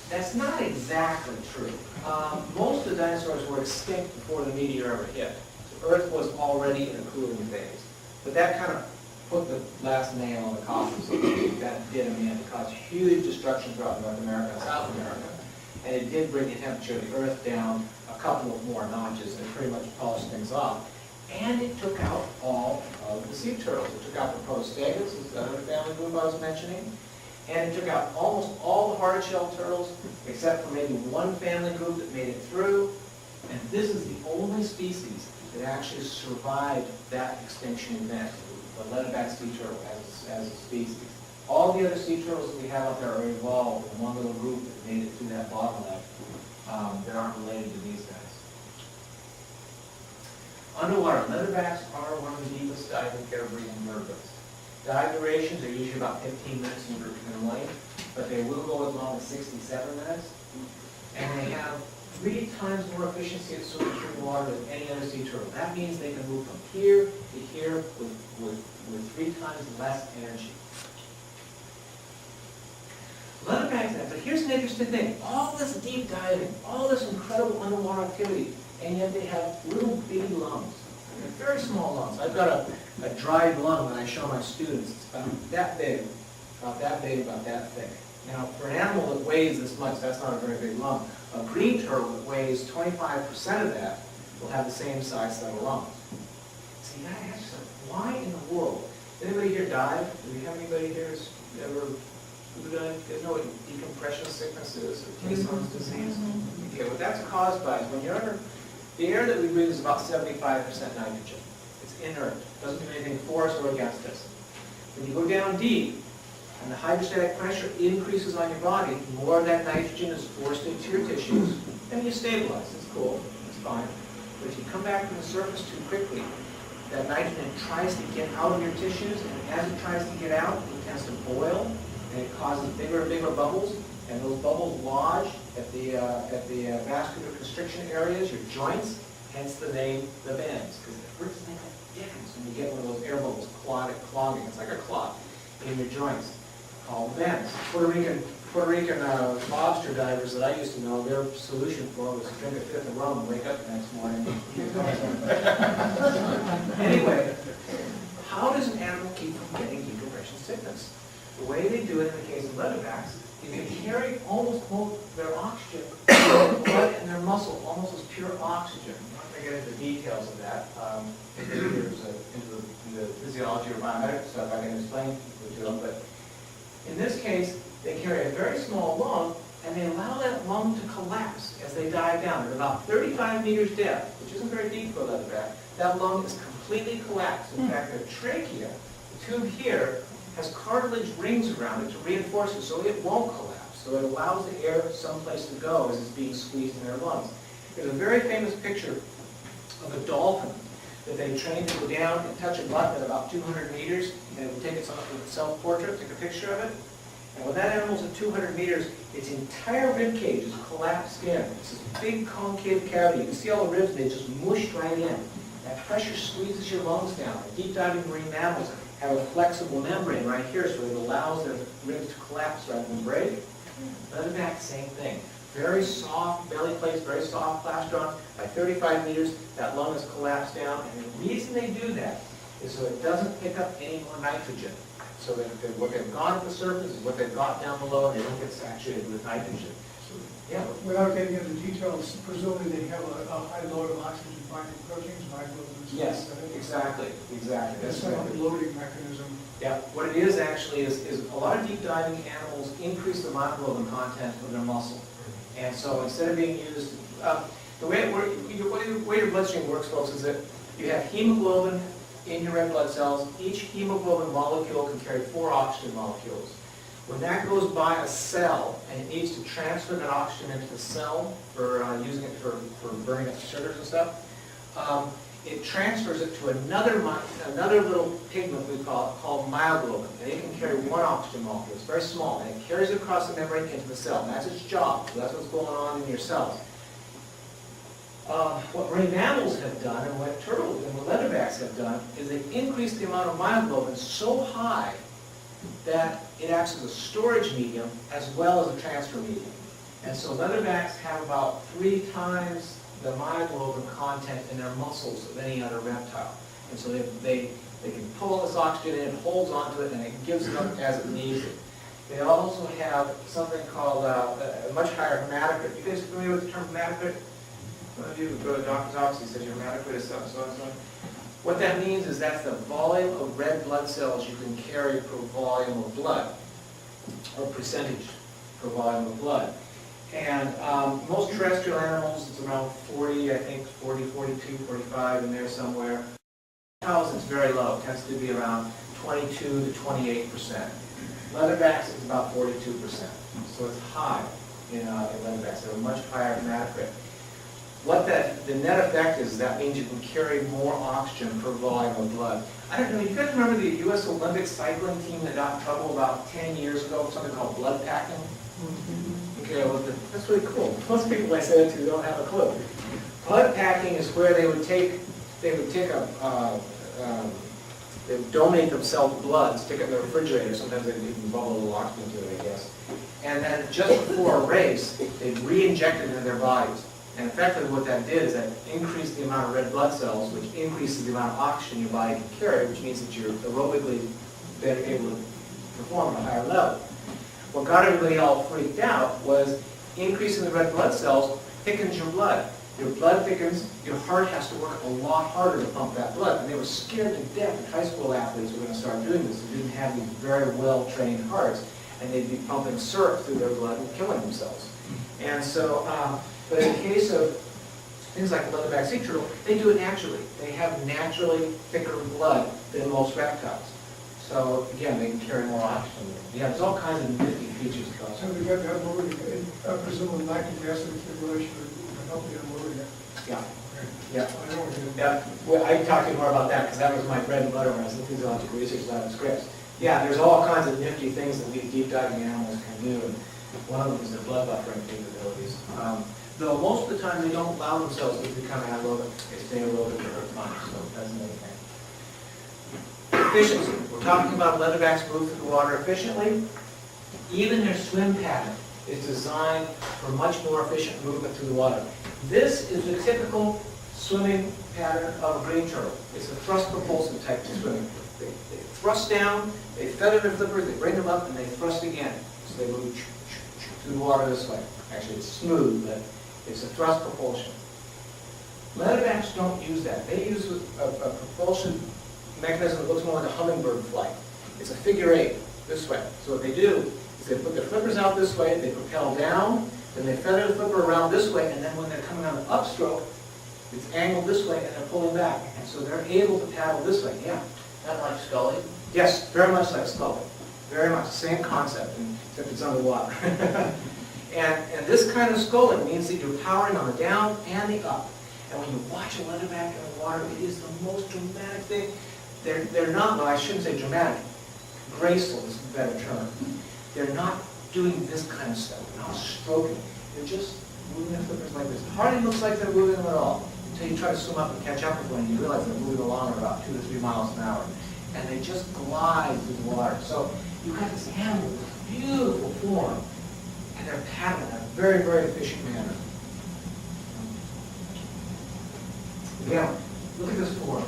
That's not exactly true. Most of the dinosaurs were extinct before the meteor ever hit. The Earth was already in a cooling phase. But that kind of put the last nail on the coffin, so that did in the end. It caused huge destruction throughout North America and South America. And it did bring the temperature of the Earth down a couple of more notches, and it pretty much polished things off. And it took out all of the sea turtles. It took out the Protostegus, the other family group I was mentioning. And it took out almost all the hard-shell turtles, except for maybe one family group that made it through. And this is the only species that actually survived that extinction event, the leatherback sea turtle as a species. All the other sea turtles that we have out there are evolved in one little group that made it through that bottleneck that aren't related to these guys. Underwater, leatherbacks are one of the deepest diving breathing invertebrates. Dive durations are usually about 15 minutes in length, but they will go as long as 67 minutes. And they have 3 times more efficiency at swimming through the water than any other sea turtle. That means they can move from here to here with 3 times less energy. Leatherbacks, but here's an interesting thing. All this deep diving, all this incredible underwater activity, and yet they have little bitty lungs. They're very small lungs. I've got a dried lung that I show my students. It's about that big, about that big, about that thick. Now, for an animal that weighs this much, that's not a very big lung. A green turtle that weighs 25% of that will have the same size set of lungs. So you gotta ask yourself, why in the world? Anybody here dive? Do we have anybody here who's ever dive? You know what decompression sickness is, or Tay-Sachs disease? Okay, what that's caused by is when you're under, the air that we breathe is about 75% nitrogen. It's inert. It doesn't do anything for us or against us. When you go down deep, and the hydrostatic pressure increases on your body, more of that nitrogen is forced into your tissues, and you stabilize. It's cool. It's fine. But if you come back from the surface too quickly, that nitrogen tries to get out of your tissues, and as it tries to get out, it tends to boil, and it causes bigger and bigger bubbles, and those bubbles lodge at the vascular constriction areas, your joints, hence the name the bends, because it hurts like a dickens when you get one of those air bubbles clogging. It's like a clot in your joints, called bends. Puerto Rican lobster divers that I used to know, their solution for it was to drink a fifth of rum and wake up the next morning. Anyway, how does an animal keep from getting decompression sickness? The way they do it in the case of leatherbacks is they carry almost both their oxygen, their blood and their muscle, almost as pure oxygen. I'm not going to get into the details of that. Into the physiology or biomedical stuff, I can explain to them. But in this case, they carry a very small lung, and they allow that lung to collapse as they dive down. At about 35 meters depth, which isn't very deep for a leatherback, that lung is completely collapsed. In fact, their trachea, the tube here, has cartilage rings around it to reinforce it so it won't collapse. So it allows the air someplace to go as it's being squeezed in their lungs. There's a very famous picture of a dolphin that they trained to go down and touch a button at about 200 meters, and it will take its self-portrait, take a picture of it. And when that animal's at 200 meters, its entire rib cage is collapsed in. It's this big concave cavity. You can see all the ribs, they just mushed right in. That pressure squeezes your lungs down. Deep diving marine mammals have a flexible membrane right here, so it allows their ribs to collapse rather than break. Leatherback, same thing. Very soft belly plates, very soft plastron. By 35 meters, that lung is collapsed down, and the reason they do that is so it doesn't pick up any more nitrogen. So that what they've got at the surface is what they've got down below, and they don't get saturated with nitrogen. Yeah. Without getting into details, presumably they have a high load of oxygen binding proteins, myoglobin. Yes, exactly. That's like a loading mechanism. Yeah, what it is actually is a lot of deep diving animals increase the myoglobin content of their muscle. And so instead of being used, the way your bloodstream works, folks, is that you have hemoglobin in your red blood cells. Each hemoglobin molecule can carry 4 oxygen molecules. When that goes by a cell and it needs to transfer that oxygen into the cell for using it for burning up sugars and stuff, it transfers it to another little pigment we called myoglobin. And it can carry 1 oxygen molecule. It's very small, and it carries it across the membrane into the cell. And that's its job. So that's what's going on in your cells. What marine mammals have done, and what turtles and what leatherbacks have done, is they've increased the amount of myoglobin so high that it acts as a storage medium as well as a transfer medium. And so leatherbacks have about 3 times the myoglobin content in their muscles of any other reptile. And so they can pull this oxygen in, it holds onto it, and it gives it up as it needs it. They also have something called a much higher hematocrit. You guys familiar with the term hematocrit? One of you go to the doctor's office, he says your hematocrit is so and so and so. What that means is that's the volume of red blood cells you can carry per volume of blood, or percentage per volume of blood. And most terrestrial animals, it's around 40, I think 40, 42, 45 in there somewhere. Reptiles, it's very low. It tends to be around 22 to 28%. Leatherbacks is about 42%. So it's high in leatherbacks. They have a much higher hematocrit. What the net effect is, that means you can carry more oxygen per volume of blood. I don't know, you guys remember the U.S. Olympic cycling team that got in trouble about 10 years ago with something called blood packing? Okay, well, that's really cool. Most people I say that to don't have a clue. Blood packing is where they would donate themselves blood, stick it in the refrigerator. Sometimes they even bubble a little oxygen to it, I guess. And then just before a race, they'd re-inject it into their bodies. And effectively what that did is that increased the amount of red blood cells, which increases the amount of oxygen your body can carry, which means that you're aerobically better able to perform at a higher level. What got everybody all freaked out was increasing the red blood cells thickens your blood. Your blood thickens, your heart has to work a lot harder to pump that blood. And they were scared to death that high school athletes were going to start doing this. They didn't have these very well-trained hearts, and they'd be pumping syrup through their blood and killing themselves. And so, but in the case of things like the leatherback sea turtle, they do it naturally. They have naturally thicker blood than most reptiles. So again, they can carry more oxygen. Yeah, there's all kinds of nifty features about it. So we got that lower, presumably lactic acid accumulation would help you lower that. Yeah. Yeah. I know what you're doing. Yeah, well, I can talk to you more about that because that was my bread and butter when I was in physiological research lab in Scripps. Yeah, there's all kinds of nifty things that we deep diving animals can do, and one of them is their blood buffering capabilities. Though most of the time they don't allow themselves to become anaerobic, they stay aerobic or fine, so that's another thing. Efficiency. We're talking about leatherbacks move through the water efficiently. Even their swim pattern is designed for much more efficient movement through the water. This is the typical swimming pattern of a green turtle. It's a thrust propulsive type of swimming. They thrust down, they feather their flippers, they bring them up, and they thrust again. So they move through the water this way. Actually, it's smooth, but it's a thrust propulsion. Leatherbacks don't use that. They use a propulsion mechanism that looks more like a hummingbird flight. It's a figure 8, this way. So what they do is they put their flippers out this way, they propel down, then they feather the flipper around this way, and then when they're coming on the upstroke, it's angled this way, and they're pulling back. And so they're able to paddle this way. Yeah. Kind of like Scully. Yes, very much like sculling. Very much the same concept, except it's underwater. and this kind of sculling means that you're powering on the down and the up. And when you watch a leatherback in the water, it is the most dramatic thing. They're not, well, I shouldn't say dramatic. Graceful is a better term. They're not doing this kind of stuff. They're not stroking. They're just moving their flippers like this. It hardly looks like they're moving them at all until you try to swim up and catch up with one and you realize they're moving along at about 2 to 3 miles an hour. And they just glide through the water. So you've got this animal with this beautiful form, and they're paddling in a very, very efficient manner. Again, look at this form.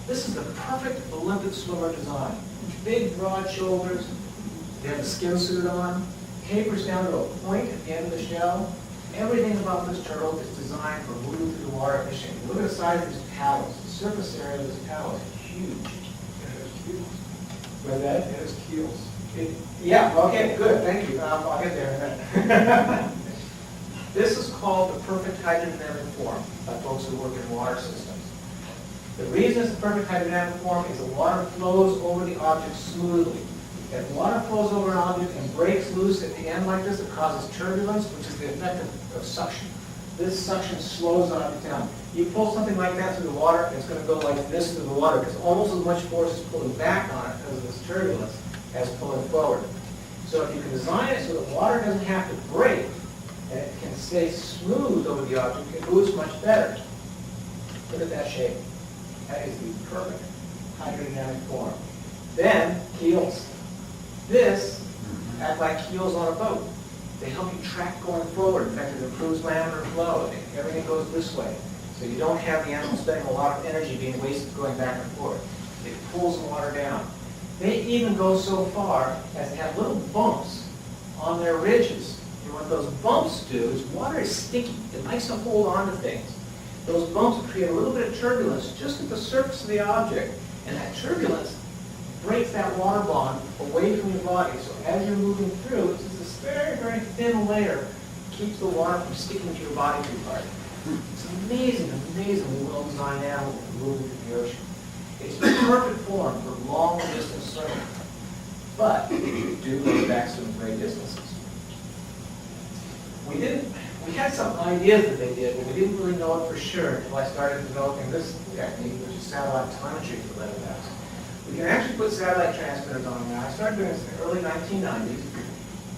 This is the perfect Olympic swimmer design. Big, broad shoulders. They have the skin suit on. Tapers down to a point at the end of the shell. Everything about this turtle is designed for moving through the water efficiently. Look at the size of these paddles. The surface area of this paddle is huge. What's that? It has keels. Yeah, okay, good, thank you. I'll get there in a minute. This is called the perfect hydrodynamic form by folks who work in water systems. The reason it's the perfect hydrodynamic form is the water flows over the object smoothly. If water flows over an object and breaks loose at the end like this, it causes turbulence, which is the effect of suction. This suction slows the object down. You pull something like that through the water, it's going to go like this through the water because almost as much force is pulling back on it because of this turbulence as pulling forward. So if you can design it so that water doesn't have to break and it can stay smooth over the object, it moves much better. Look at that shape. That is the perfect hydrodynamic form. Then, keels. This act like keels on a boat. They help you track going forward. In fact, it improves laminar flow. Everything goes this way. So you don't have the animal spending a lot of energy being wasted going back and forth. It pulls the water down. They even go so far as to have little bumps on their ridges. And what those bumps do is water is sticky. It likes to hold on to things. Those bumps create a little bit of turbulence just at the surface of the object. And that turbulence breaks that water bond away from your body. So as you're moving through, it's just this very, very thin layer that keeps the water from sticking to your body too hard. It's amazing, amazingly well-designed animal for moving through the ocean. It's the perfect form for long-distance swimming. But do leatherbacks swim great distances? We had some ideas that they did, but we didn't really know it for sure until I started developing this technique, which is satellite telemetry for leatherbacks. We can actually put satellite transmitters on them now. I started doing this in the early 1990s,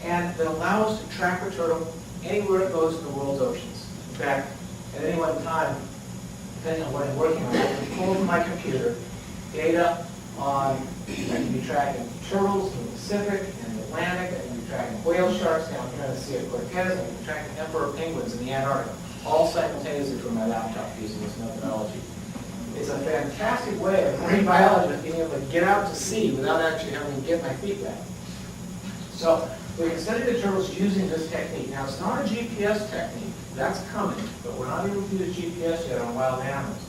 and that allow us to track a turtle anywhere it goes in the world's oceans. In fact, at any one time, depending on what I'm working on, I can pull from my computer data on, I can be tracking turtles in the Pacific and the Atlantic, I can be tracking whale sharks down here in the Sea of Cortez, I can be tracking emperor penguins in the Antarctic, all simultaneously from my laptop using this methodology. It's a fantastic way of marine biologists being able to get out to sea without actually having to get my feet wet. So we can study the turtles using this technique. Now, it's not a GPS technique. That's coming, but we're not able to use GPS yet on wild animals.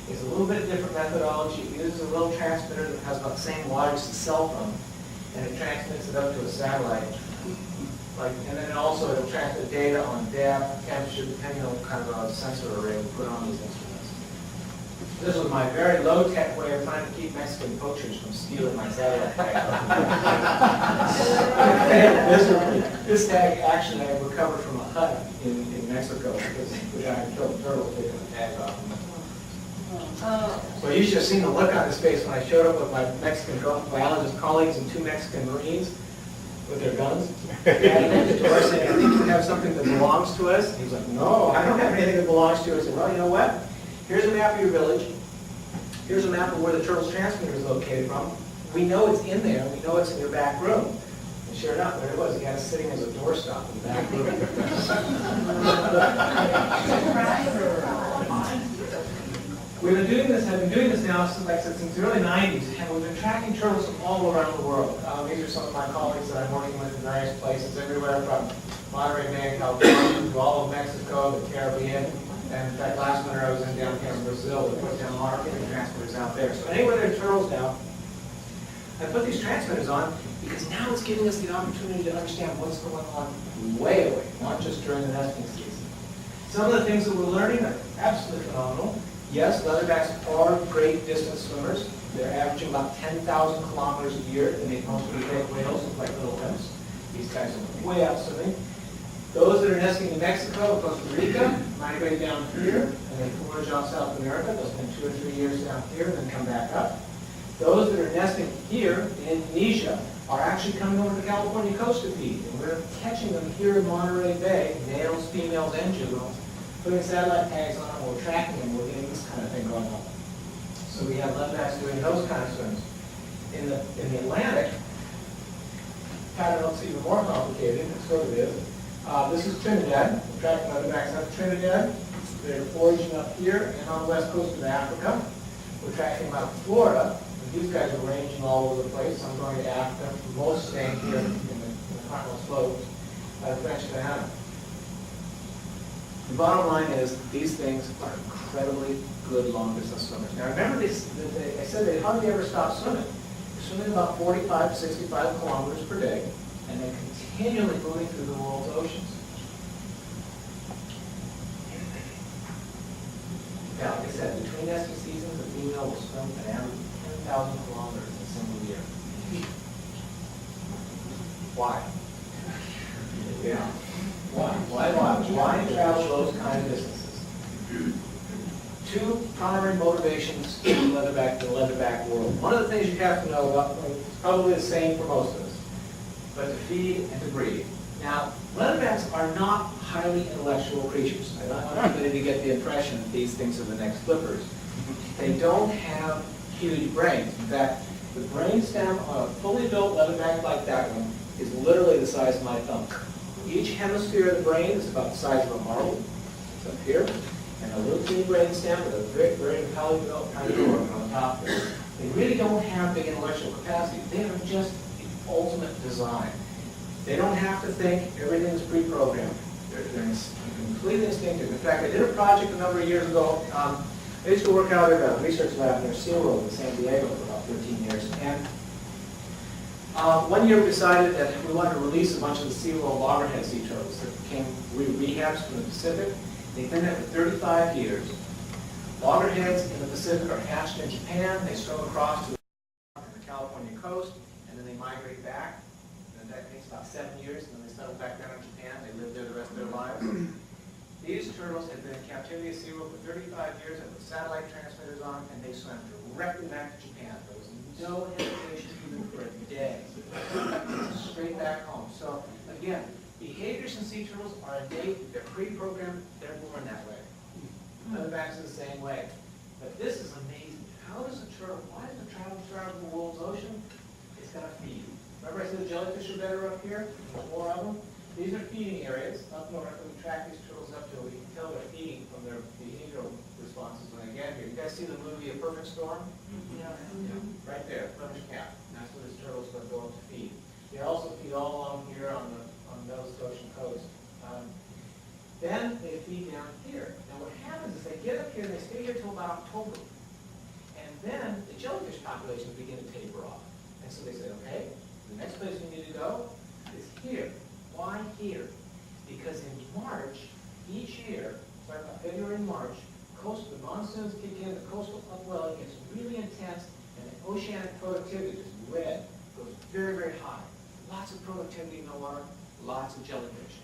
It's a little bit different methodology. It uses a little transmitter that has about the same wattage as a cell phone, and it transmits it up to a satellite. And then also it'll transmit data on depth, temperature, depending on what kind of sensor array we put on these instruments. This was my very low-tech way of trying to keep Mexican poachers from stealing my satellite tag. This tag actually I recovered from a hut in Mexico because the guy had killed turtles taking the tag off. So you should have seen the look on his face when I showed up with my Mexican biologist colleagues and 2 Mexican Marines with their guns. And I to us saying, I think you have something that belongs to us. He was like, no, I don't have anything that belongs to us. I said, well, you know what? Here's a map of your village. Here's a map of where the turtle's transmitter is located from. We know it's in there. We know it's in your back room. And sure enough, there it was. He had it sitting as a doorstop in the back room. We've been doing this, I've been doing this now since, like I said, since the early 90s, and we've been tracking turtles from all around the world. These are some of my colleagues that I'm working with in various places, everywhere from Monterey Bay, California, to all of Mexico, the Caribbean. And in fact, last winter I was down here in Brazil. We put down marketing transmitters out there. So anywhere there are turtles now, I put these transmitters on because now it's giving us the opportunity to understand what's going on way away, not just during the nesting season. Some of the things that we're learning are absolutely phenomenal. Yes, leatherbacks are great distance swimmers. They're averaging about 10,000 kilometers a year. They make most of the great whales look like little imps. These guys are way out swimming. Those that are nesting in Mexico, Costa Rica, migrate down here, and they forage off South America. They'll spend 2 or 3 years down here and then come back up. Those that are nesting here in Indonesia are actually coming over to the California coast to feed. And we're catching them here in Monterey Bay, males, females, and juveniles, putting satellite tags on them, we're tracking them, we're getting this kind of thing going on. So we have leatherbacks doing those kind of swims. In the Atlantic, pattern looks even more complicated, it sort of is. This is Trinidad. We're tracking leatherbacks up Trinidad. They're foraging up here and on the west coast of Africa. We're tracking them out to Florida. And these guys are ranging all over the place. Some going to Africa, most staying here in the continental slopes of French Guiana. The bottom line is that these things are incredibly good long-distance swimmers. Now remember, I said they hardly ever stop swimming. They're swimming about 45 to 65 kilometers per day, and they're continually moving through the world's oceans. Now, like I said, between nesting seasons, the female will swim an average of 10,000 kilometers in a single year. Why? Yeah. Why travel those kind of distances? 2 primary motivations in the leatherback world. One of the things you have to know about, it's probably the same for most of us, but to feed and to breed. Now, leatherbacks are not highly intellectual creatures. I don't want anybody to get the impression that these things are the next flippers. They don't have huge brains. In fact, the brainstem on a fully built leatherback like that one is literally the size of my thumb. Each hemisphere of the brain is about the size of a marble. It's up here. And a little teeny brain stem with a very, very polygonal on top there. They really don't have big intellectual capacity. They are just the ultimate design. They don't have to think. Everything is pre-programmed. They're completely instinctive. In fact, I did a project a number of years ago. I used to work out at a research lab near SeaWorld in San Diego for about 13 years. And one year we decided that we wanted to release a bunch of the SeaWorld loggerhead sea turtles that became rehabs from the Pacific. They've been there for 35 years. Loggerheads in the Pacific are hatched in Japan. They swim across to the California coast, and then they migrate back. And that takes about 7 years, and then they settle back down in Japan. They live there the rest of their lives. These turtles have been in captivity at SeaWorld for 35 years and with satellite transmitters on, and they swam directly back to Japan. There was no hesitation even for a day. Straight back home. So, again, behaviors in sea turtles are innate. They're pre-programmed. They're born that way. Leatherbacks are the same way. But this is amazing. How does a turtle, why does a turtle travel the world's ocean? It's got to feed. Remember I said the jellyfish are better up here? There's more of them. These are feeding areas up north, and we track these turtles up to, we can tell they're feeding from their behavioral responses when they get here. You guys see the movie A Perfect Storm? Yeah. Right there, Flemish Cap. That's where this turtle's going to go up to feed. They also feed all along here on the Middle Ocean coast. Then they feed down here. Now what happens is they get up here and they stay here till about October. And then the jellyfish populations begin to taper off. And so they say, okay, the next place we need to go is here. Why here? Because in March, each year, starting about February and March, the monsoons kick in, the coastal upwelling gets really intense, and the oceanic productivity, just red, goes very, very high. Lots of productivity in the water, lots of jellyfish.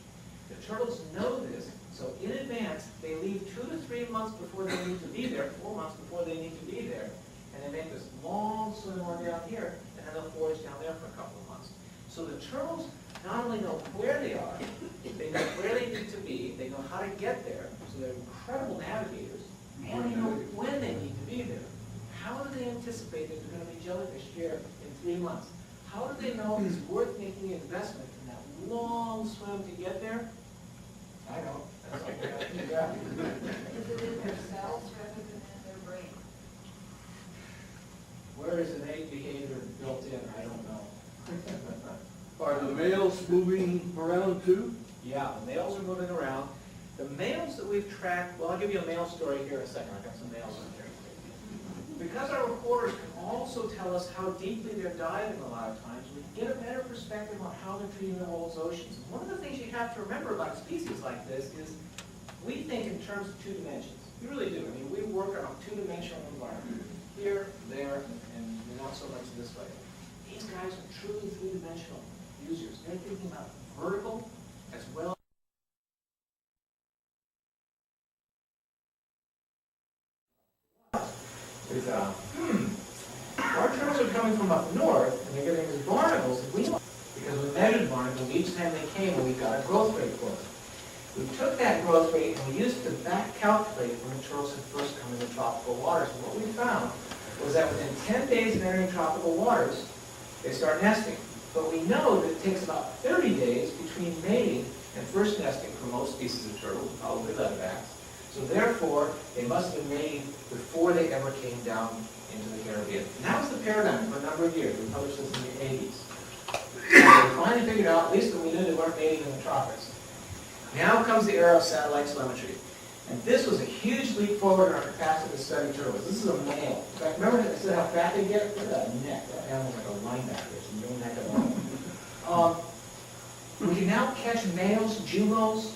The turtles know this, so in advance, they leave 2 to 3 months before they need to be there, 4 months before they need to be there, and they make this long swim on down here, and then they'll forage down there for a couple of months. So the turtles not only know where they are, they know where they need to be, they know how to get there, so they're incredible navigators, and they know when they need to be there. How do they anticipate that there's going to be jellyfish here in 3 months? How do they know it's worth making the investment in that long swim to get there? I know. That's what I think, yeah. Is it in their cells rather than in their brain? Where is innate behavior built in? I don't know. Are the males moving around too? Yeah, the males are moving around. The males that we've tracked, well, I'll give you a male story here in a second. I've got some males on here. Because our recorders can also tell us how deeply they're diving a lot of times, we can get a better perspective on how they're treating the world's oceans. And one of the things you have to remember about a species like this is we think in terms of 2 dimensions. We really do. I mean, we work on a 2-dimensional environment. Here, there, and not so much this way. These guys are truly 3-dimensional users. They're thinking about vertical as well. Our turtles are coming from up north, and they're getting these barnacles, because we measured barnacles each time they came, and we got a growth rate for them. We took that growth rate and we used it to back calculate when the turtles had first come into tropical waters. And what we found was that within 10 days of entering tropical waters, they start nesting. But we know that it takes about 30 days between mating and first nesting for most species of turtles, probably leatherbacks. So therefore, they must have been mating before they ever came down into the Caribbean. And that was the paradigm for a number of years. We published this in the 80s. And we finally figured out, at least when we knew they weren't mating in the tropics. Now comes the era of satellite telemetry. And this was a huge leap forward in our capacity to study turtles. This is a male. In fact, remember I said how fat they get? Look at that neck. That animal's like a linebacker. It's a no neck at all. We can now catch males, juveniles,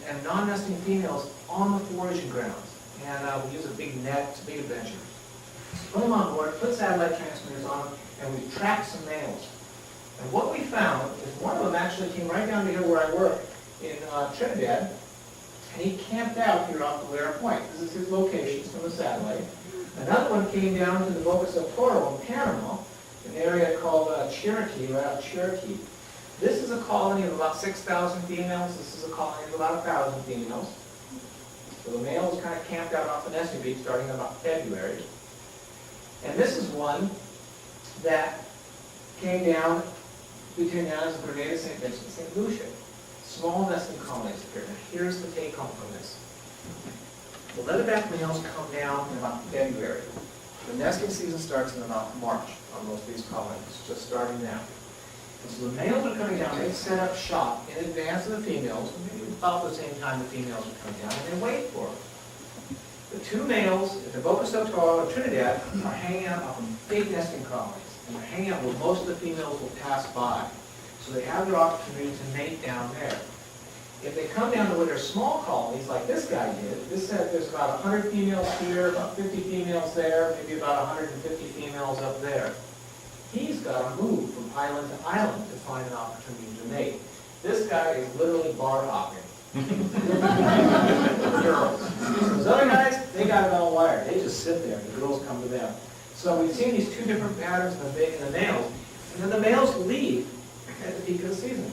and non-nesting females on the foraging grounds. And we use a big net. It's a big adventure. Put them on board, put satellite transmitters on them, and we tracked some males. And what we found is one of them actually came right down to here where I work in Trinidad, and he camped out here off the Lara Point. This is his locations from the satellite. Another one came down to the Boca del Toro in Panama, an area called Cherokee, right out of Cherokee. This is a colony of about 6,000 females. This is a colony of about 1,000 females. So the males kind of camped out off the nesting beach starting in about February. And this is one that came down between the islands of Grenada, St. Vincent, and St. Lucia. small nesting colonies appear. Now, here's the take home from this. The leatherback males come down in about February. The nesting season starts in about March on most of these colonies, just starting now. And so the males are coming down, they set up shop in advance of the females, maybe about the same time the females are coming down, and they wait for them. The two males, at the Boca Sotoro and Trinidad, are hanging out on big nesting colonies, and they're hanging out where most of the females will pass by. So they have their opportunity to mate down there. If they come down to where there's small colonies, like this guy did, this said there's about 100 females here, about 50 females there, maybe about 150 females up there. He's got to move from island to island to find an opportunity to mate. This guy is literally bar hopping. Girls. Those other guys, they got it all wired. They just sit there, and the girls come to them. So we've seen these two different patterns in the males, and then the males leave at the peak of the season.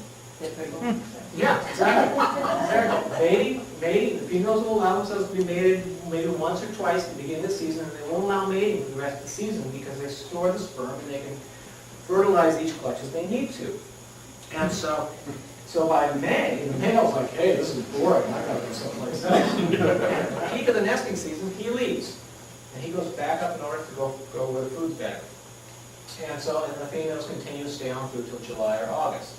Yeah, exactly. Mating, the females will allow themselves to be mated maybe once or twice at the beginning of the season, and they won't allow mating for the rest of the season because they store the sperm and they can fertilize each clutch as they need to. And so by May, the male's like, hey, this is boring, I gotta go someplace else. At the peak of the nesting season, he leaves. And he goes back up north to go where the food's better. And the females continue to stay on food till July or August.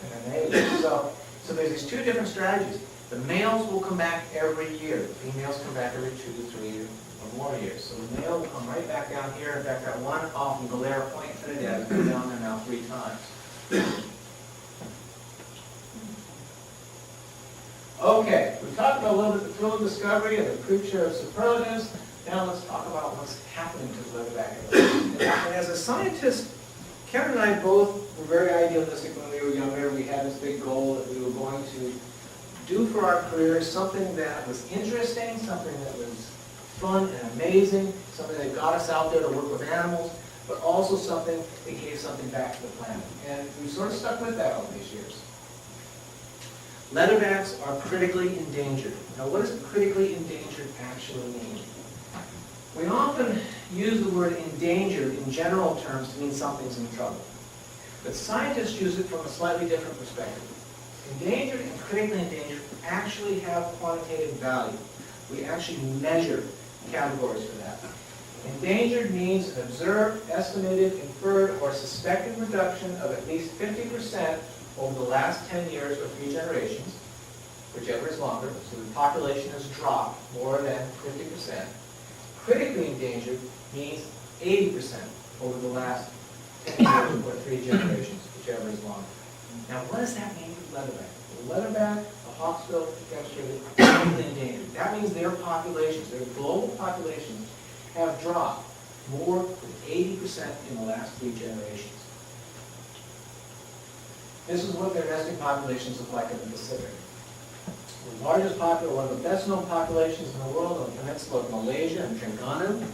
And then they leave. So there's these two different strategies. The males will come back every year. The females come back every 2 to 3 or more years. So the male will come right back down here. In fact, that one off in Galera Point, Trinidad, has been down there now 3 times. Okay, we talked about a little bit the thrill of discovery and the creature of superlatives. Now let's talk about what's happening to the leatherback. And as a scientist, Karen and I both were very idealistic when we were younger. We had this big goal that we were going to do for our careers something that was interesting, something that was fun and amazing, something that got us out there to work with animals, but also something that gave something back to the planet. And we sort of stuck with that all these years. Leatherbacks are critically endangered. Now, what does critically endangered actually mean? We often use the word endangered in general terms to mean something's in trouble. But scientists use it from a slightly different perspective. Endangered and critically endangered actually have quantitative value. We actually measure categories for that. Endangered means an observed, estimated, inferred, or suspected reduction of at least 50% over the last 10 years or 3 generations, whichever is longer. So the population has dropped more than 50%. Critically endangered means 80% over the last 10 years or 3 generations, whichever is longer. Now, what does that mean for leatherback? The leatherback, the hawksbill, demonstrated critically endangered. That means their populations, their global populations, have dropped more than 80% in the last 3 generations. This is what their nesting populations look like in the Pacific. The largest population, one of the best known populations in the world on the peninsula of Malaysia and Terengganu,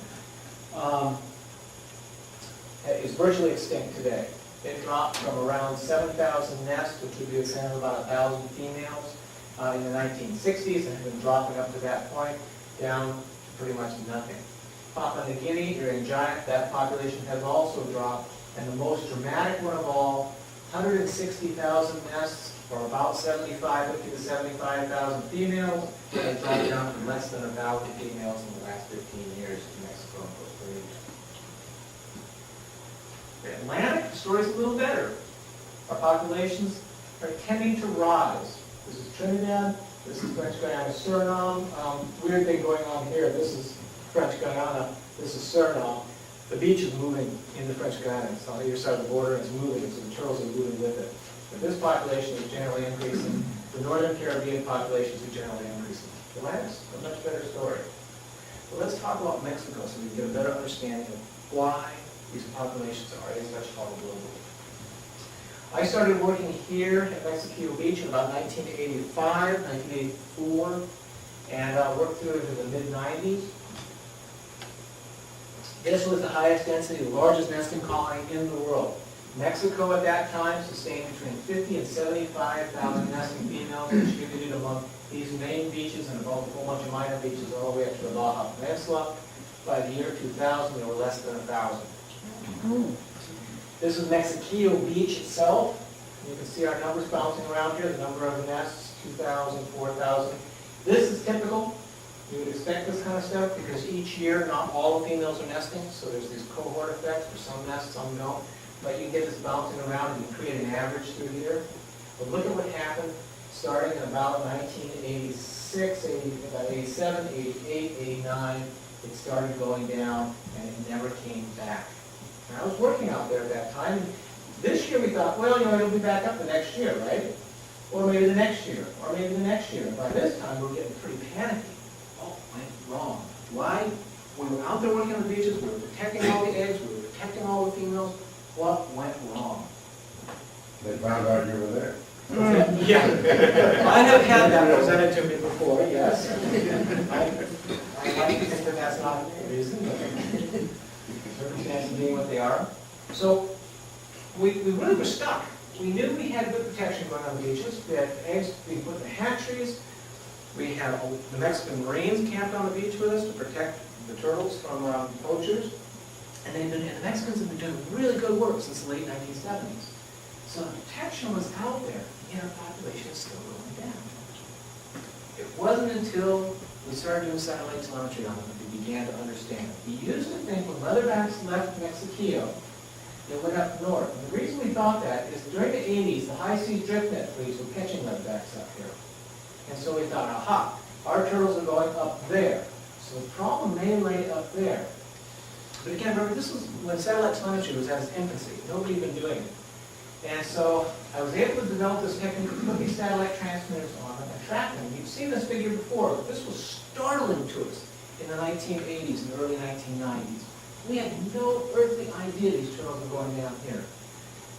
is virtually extinct today. It dropped from around 7,000 nests, which would be the same as about 1,000 females, in the 1960s, and has been dropping up to that point, down to pretty much nothing. Papua New Guinea, Irian giant, that population has also dropped, and the most dramatic one of all, 160,000 nests, or about 50 to 75,000 females, and dropped down from less than 1,000 females in the last 15 years in Mexico and Costa Rica. The Atlantic, the story's a little better. Our populations are tending to rise. This is Trinidad, this is French Guiana, Suriname. Weird thing going on here. This is French Guiana, this is Suriname. The beach is moving into French Guiana. It's on either side of the border, and it's moving, so the turtles are moving with it. But this population is generally increasing. The Northern Caribbean populations are generally increasing. The Atlantic's a much better story. But let's talk about Mexico so we can get a better understanding of why these populations are in such trouble globally. I started working here at Mexico Beach in about 1985, 1984, and worked through it in the mid-90s. This was the highest density, the largest nesting colony in the world. Mexico at that time sustained between 50 and 75,000 nesting females distributed among these main beaches and about a whole bunch of minor beaches all the way up to the Baja Peninsula. By the year 2000, there were less than 1,000. This is Mexico Beach itself. You can see our numbers bouncing around here, the number of nests, 2,000, 4,000. This is typical. You would expect this kind of stuff because each year not all the females are nesting, so there's these cohort effects for some nests, some don't. But you get this bouncing around and you create an average through here. But look at what happened starting in about 1986, about 87, 88, 89. It started going down and it never came back. And I was working out there at that time. This year we thought, well, it'll be back up the next year, right? Or maybe the next year, or maybe the next year. By this time, we're getting pretty panicky. Oh, went wrong. Why? We were out there working on the beaches, we were protecting all the eggs, we were protecting all the females. What went wrong? They found out you were there. Yeah. I have had that presented to me before, yes. I like to think that that's not the reason, but circumstances being what they are. So we really were stuck. We knew we had good protection going on the beaches. We had eggs being put in the hatcheries. We had the Mexican Marines camped on the beach with us to protect the turtles from poachers. And the Mexicans have been doing really good work since the late 1970s. So the protection was out there, yet our population is still going down. It wasn't until we started doing satellite telemetry on them that we began to understand. We used to think when leatherbacks left Mexico, they went up north. And the reason we thought that is during the 80s, the high seas drift net fleets were catching leatherbacks up here. And so we thought, aha, our turtles are going up there. So the problem may lay up there. But again, remember, this was when satellite telemetry was at its infancy. Nobody had been doing it. And so I was able to develop this technique to put these satellite transmitters on them and track them. You've seen this figure before, but this was startling to us in the 1980s and early 1990s. We had no earthly idea these turtles were going down here.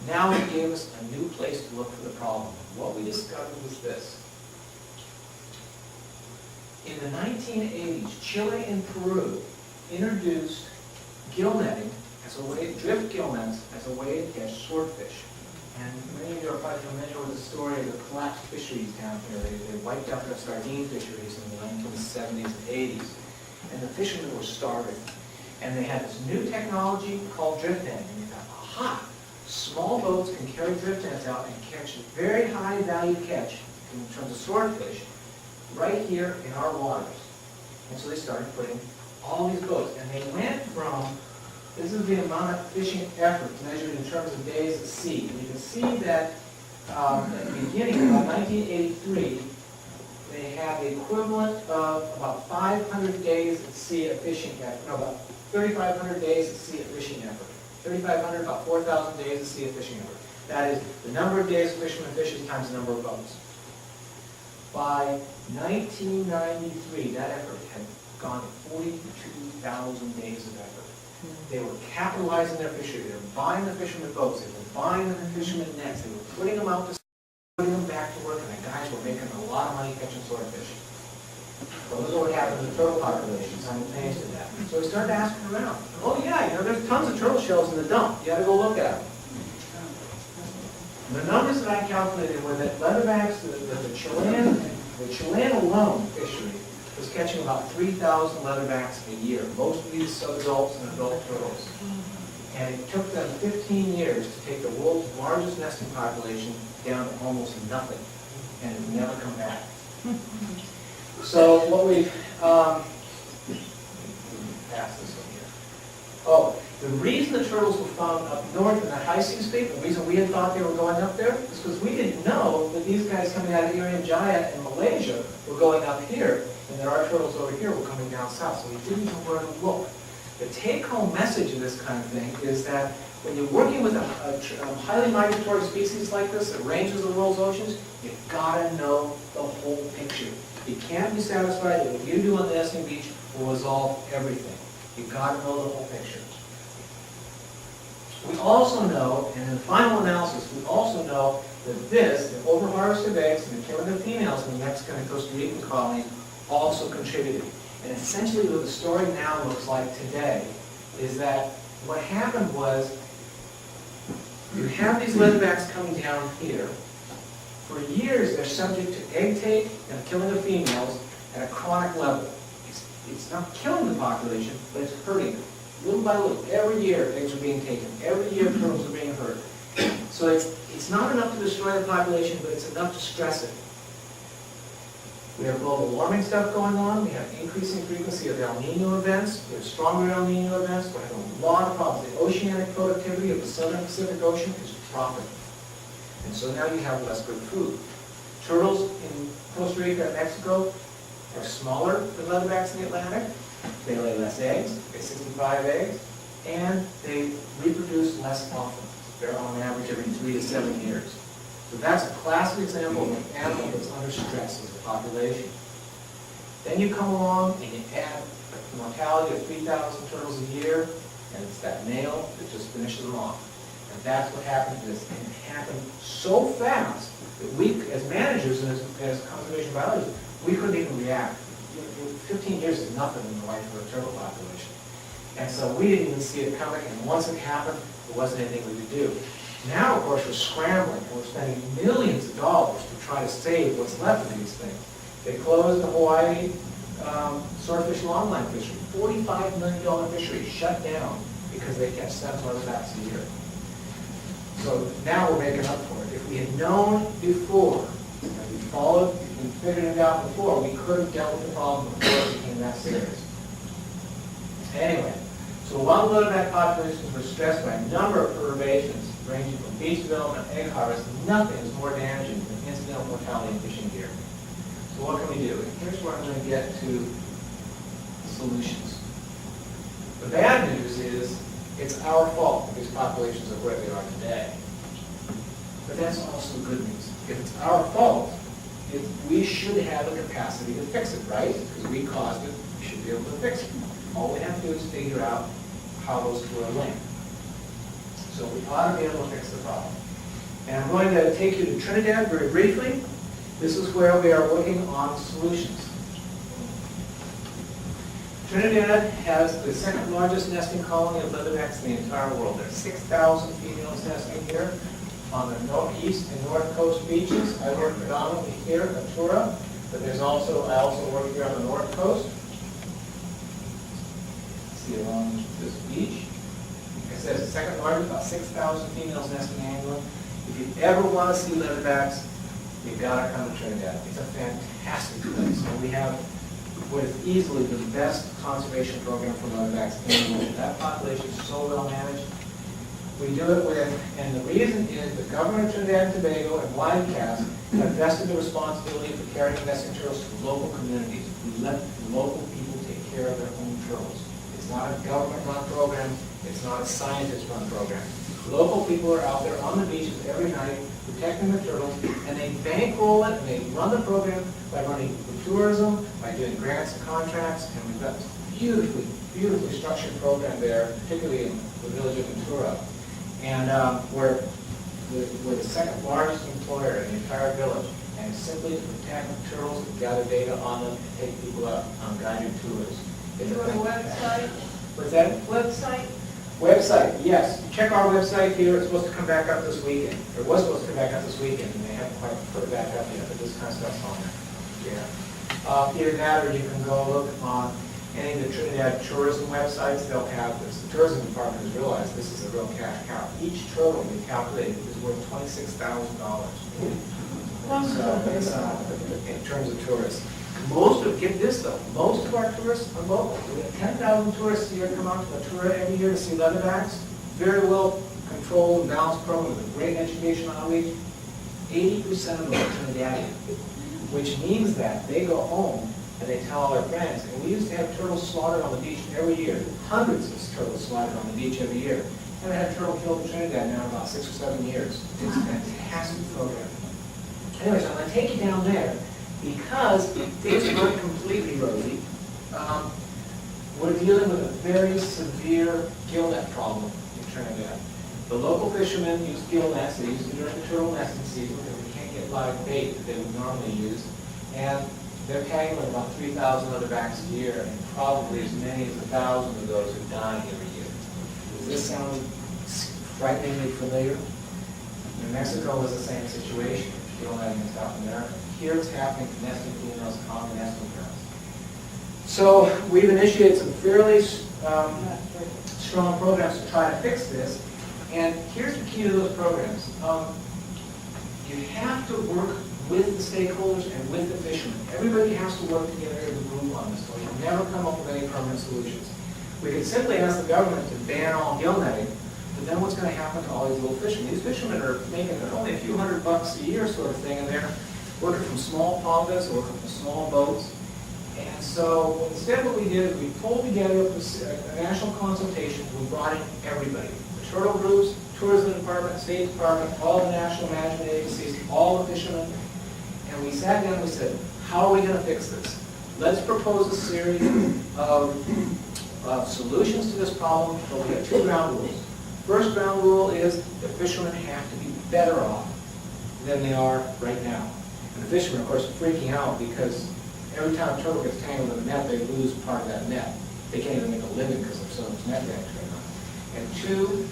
Now it gave us a new place to look for the problem. What we discovered was this. In the 1980s, Chile and Peru introduced gill netting as a way, drift gill nets as a way to catch swordfish. And many of you are probably familiar with the story of the collapsed fisheries down here. They wiped out their sardine fisheries in the 1970s and 80s. And the fishermen were starving. And they had this new technology called drift netting. And you thought, aha, small boats can carry drift nets out and catch a very high value catch in terms of swordfish right here in our waters. And so they started putting all these boats. And they went from, this is the amount of fishing effort measured in terms of days at sea. And you can see that at the beginning, about 1983, they had the equivalent of about 500 days at sea of fishing effort. No, about 3,500 days at sea of fishing effort. 3,500, about 4,000 days at sea of fishing effort. That is the number of days a fisherman fishes times the number of boats. By 1993, that effort had gone to 42,000 days of effort. They were capitalizing their fishery. They were buying the fishermen boats. They were buying the fishermen nets. They were putting them out to sea, putting them back to work, and the guys were making a lot of money catching swordfish. Well, this is what happened to the turtle population simultaneous to that. So we started asking around. Oh yeah, there's tons of turtle shells in the dump. You got to go look at them. The numbers that I calculated were that leatherbacks, the Chilean alone fishery was catching about 3,000 leatherbacks a year. Most of these subadults and adult turtles. And it took them 15 years to take the world's largest nesting population down to almost nothing. And it's never come back. So what we've, pass this one here. Oh, the reason the turtles were found up north in the high seas fleet, the reason we had thought they were going up there, is because we didn't know that these guys coming out of Irian Jaya in Malaysia were going up here, and that our turtles over here were coming down south, so we didn't know where to look. The take-home message of this kind of thing is that when you're working with a highly migratory species like this that ranges the world's oceans, you've got to know the whole picture. You can't be satisfied that what you do on the nesting beach will resolve everything. You've got to know the whole picture. We also know, and in the final analysis, we also know that this, the overharvest of eggs and the killing of females in the Mexican and Costa Rican colonies, also contributed. And essentially what the story now looks like today is that what happened was you have these leatherbacks coming down here. For years, they're subject to egg take and killing of females at a chronic level. It's not killing the population, but it's hurting them. Little by little, every year eggs are being taken. Every year turtles are being hurt. So it's not enough to destroy the population, but it's enough to stress it. We have global warming stuff going on, we have increasing frequency of El Nino events, we have stronger El Nino events, we have a lot of problems. The oceanic productivity of the Southern Pacific Ocean is dropping. And so now you have less good food. Turtles in Costa Rica and Mexico are smaller than leatherbacks in the Atlantic. They lay less eggs, they 65 eggs, and they reproduce less often. They're on average every 3 to 7 years. So that's a classic example of an animal that's under stress as a population. Then you come along and you add a mortality of 3,000 turtles a year, and it's that male that just finishes them off. And that's what happened to this. And it happened so fast that we, as managers and as conservation biologists, we couldn't even react. 15 years is nothing in the life of a turtle population. And so we didn't even see it coming, and once it happened, there wasn't anything we could do. Now, of course, we're scrambling, and we're spending millions of dollars to try to save what's left of these things. They closed the Hawaii swordfish longline fishery, $45 million fishery, shut down because they catch 7 leatherbacks a year. So now we're making up for it. If we had known before, and we followed, we figured it out before, we could have dealt with the problem before it became that serious. Anyway, so while the leatherback populations were stressed by a number of perturbations, ranging from beach development, egg harvest, nothing is more damaging than incidental mortality in fishing gear. So what can we do? And here's where I'm going to get to solutions. The bad news is it's our fault that these populations are where they are today. But that's also good news. If it's our fault, we should have the capacity to fix it, right? Because we caused it, we should be able to fix it. All we have to do is figure out how those two are linked. So we ought to be able to fix the problem. And I'm going to take you to Trinidad very briefly. This is where we are working on solutions. Trinidad has the second largest nesting colony of leatherbacks in the entire world. There are 6,000 females nesting here on the northeast and north coast beaches. I work predominantly here at Tura, but I also work here on the north coast. See along this beach. It says the second largest, about 6,000 females nesting annually. If you ever want to see leatherbacks, you've got to come to Trinidad. It's a fantastic place. And we have what is easily the best conservation program for leatherbacks in the world. That population is so well managed. We do it with, and the reason is the government of Trinidad and Tobago and Wildcats have vested the responsibility for carrying nesting turtles to the local communities. We let the local people take care of their own turtles. It's not a government-run program. It's not a scientist-run program. Local people are out there on the beaches every night protecting the turtles, and they bankroll it, and they run the program by running the tourism, by doing grants and contracts, and we've got a beautifully structured program there, particularly in the village of Ventura. And we're the second largest employer in the entire village, and simply to protect the turtles, gather data on them, and take people out on guided tours. Do you have a website? What's that? Website? Website, yes. Check our website here. It's supposed to come back up this weekend. Or it was supposed to come back up this weekend, and they haven't quite put it back up yet, but this kind of stuff's on there. Yeah. Either that, or you can go look on any of the Trinidad tourism websites. They'll have this. The tourism department has realized this is a real cash cow. Each turtle we calculated is worth $26,000. So it's, in terms of tourists. Get this though, most of our tourists are local. We have 10,000 tourists a year come out to Ventura every year to see leatherbacks. Very well controlled and balanced program with a great education outreach. 80% of them are Trinidadian, which means that they go home and they tell all their friends. And we used to have turtles slaughtered on the beach every year. Hundreds of turtles slaughtered on the beach every year. And I had turtle killed in Trinidad now about 6 or 7 years. It's a fantastic program. Anyway, so I'm going to take you down there. Because things aren't completely rosy, we're dealing with a very severe gill net problem in Trinidad. The local fishermen use gill nets. They use them during the turtle nesting season because they can't get live bait that they would normally use. And they're tagging with about 3,000 leatherbacks a year, and probably as many as 1,000 of those are dying every year. Does this sound frighteningly familiar? New Mexico was the same situation. Gill netting in South America. Here it's happening to nesting females, common nesting grounds. So we've initiated some fairly strong programs to try to fix this, And here's the key to those programs. You have to work with the stakeholders and with the fishermen. Everybody has to work together as a group on this, or you'll never come up with any permanent solutions. We could simply ask the government to ban all gill netting, but then what's going to happen to all these little fishermen? These fishermen are making only a few $100 a year sort of thing, and they're working from small pongas, working from small boats. And so instead what we did is we pulled together a national consultation. We brought in everybody. The turtle groups, tourism department, state department, all the national management agencies, all the fishermen. And we sat down and we said, how are we going to fix this? Let's propose a series of solutions to this problem, but we have two ground rules. First ground rule is the fishermen have to be better off than they are right now. And the fishermen, of course, are freaking out because every time a turtle gets tangled in a net, they lose part of that net. They can't even make a living because there's so much net damage going on. And two,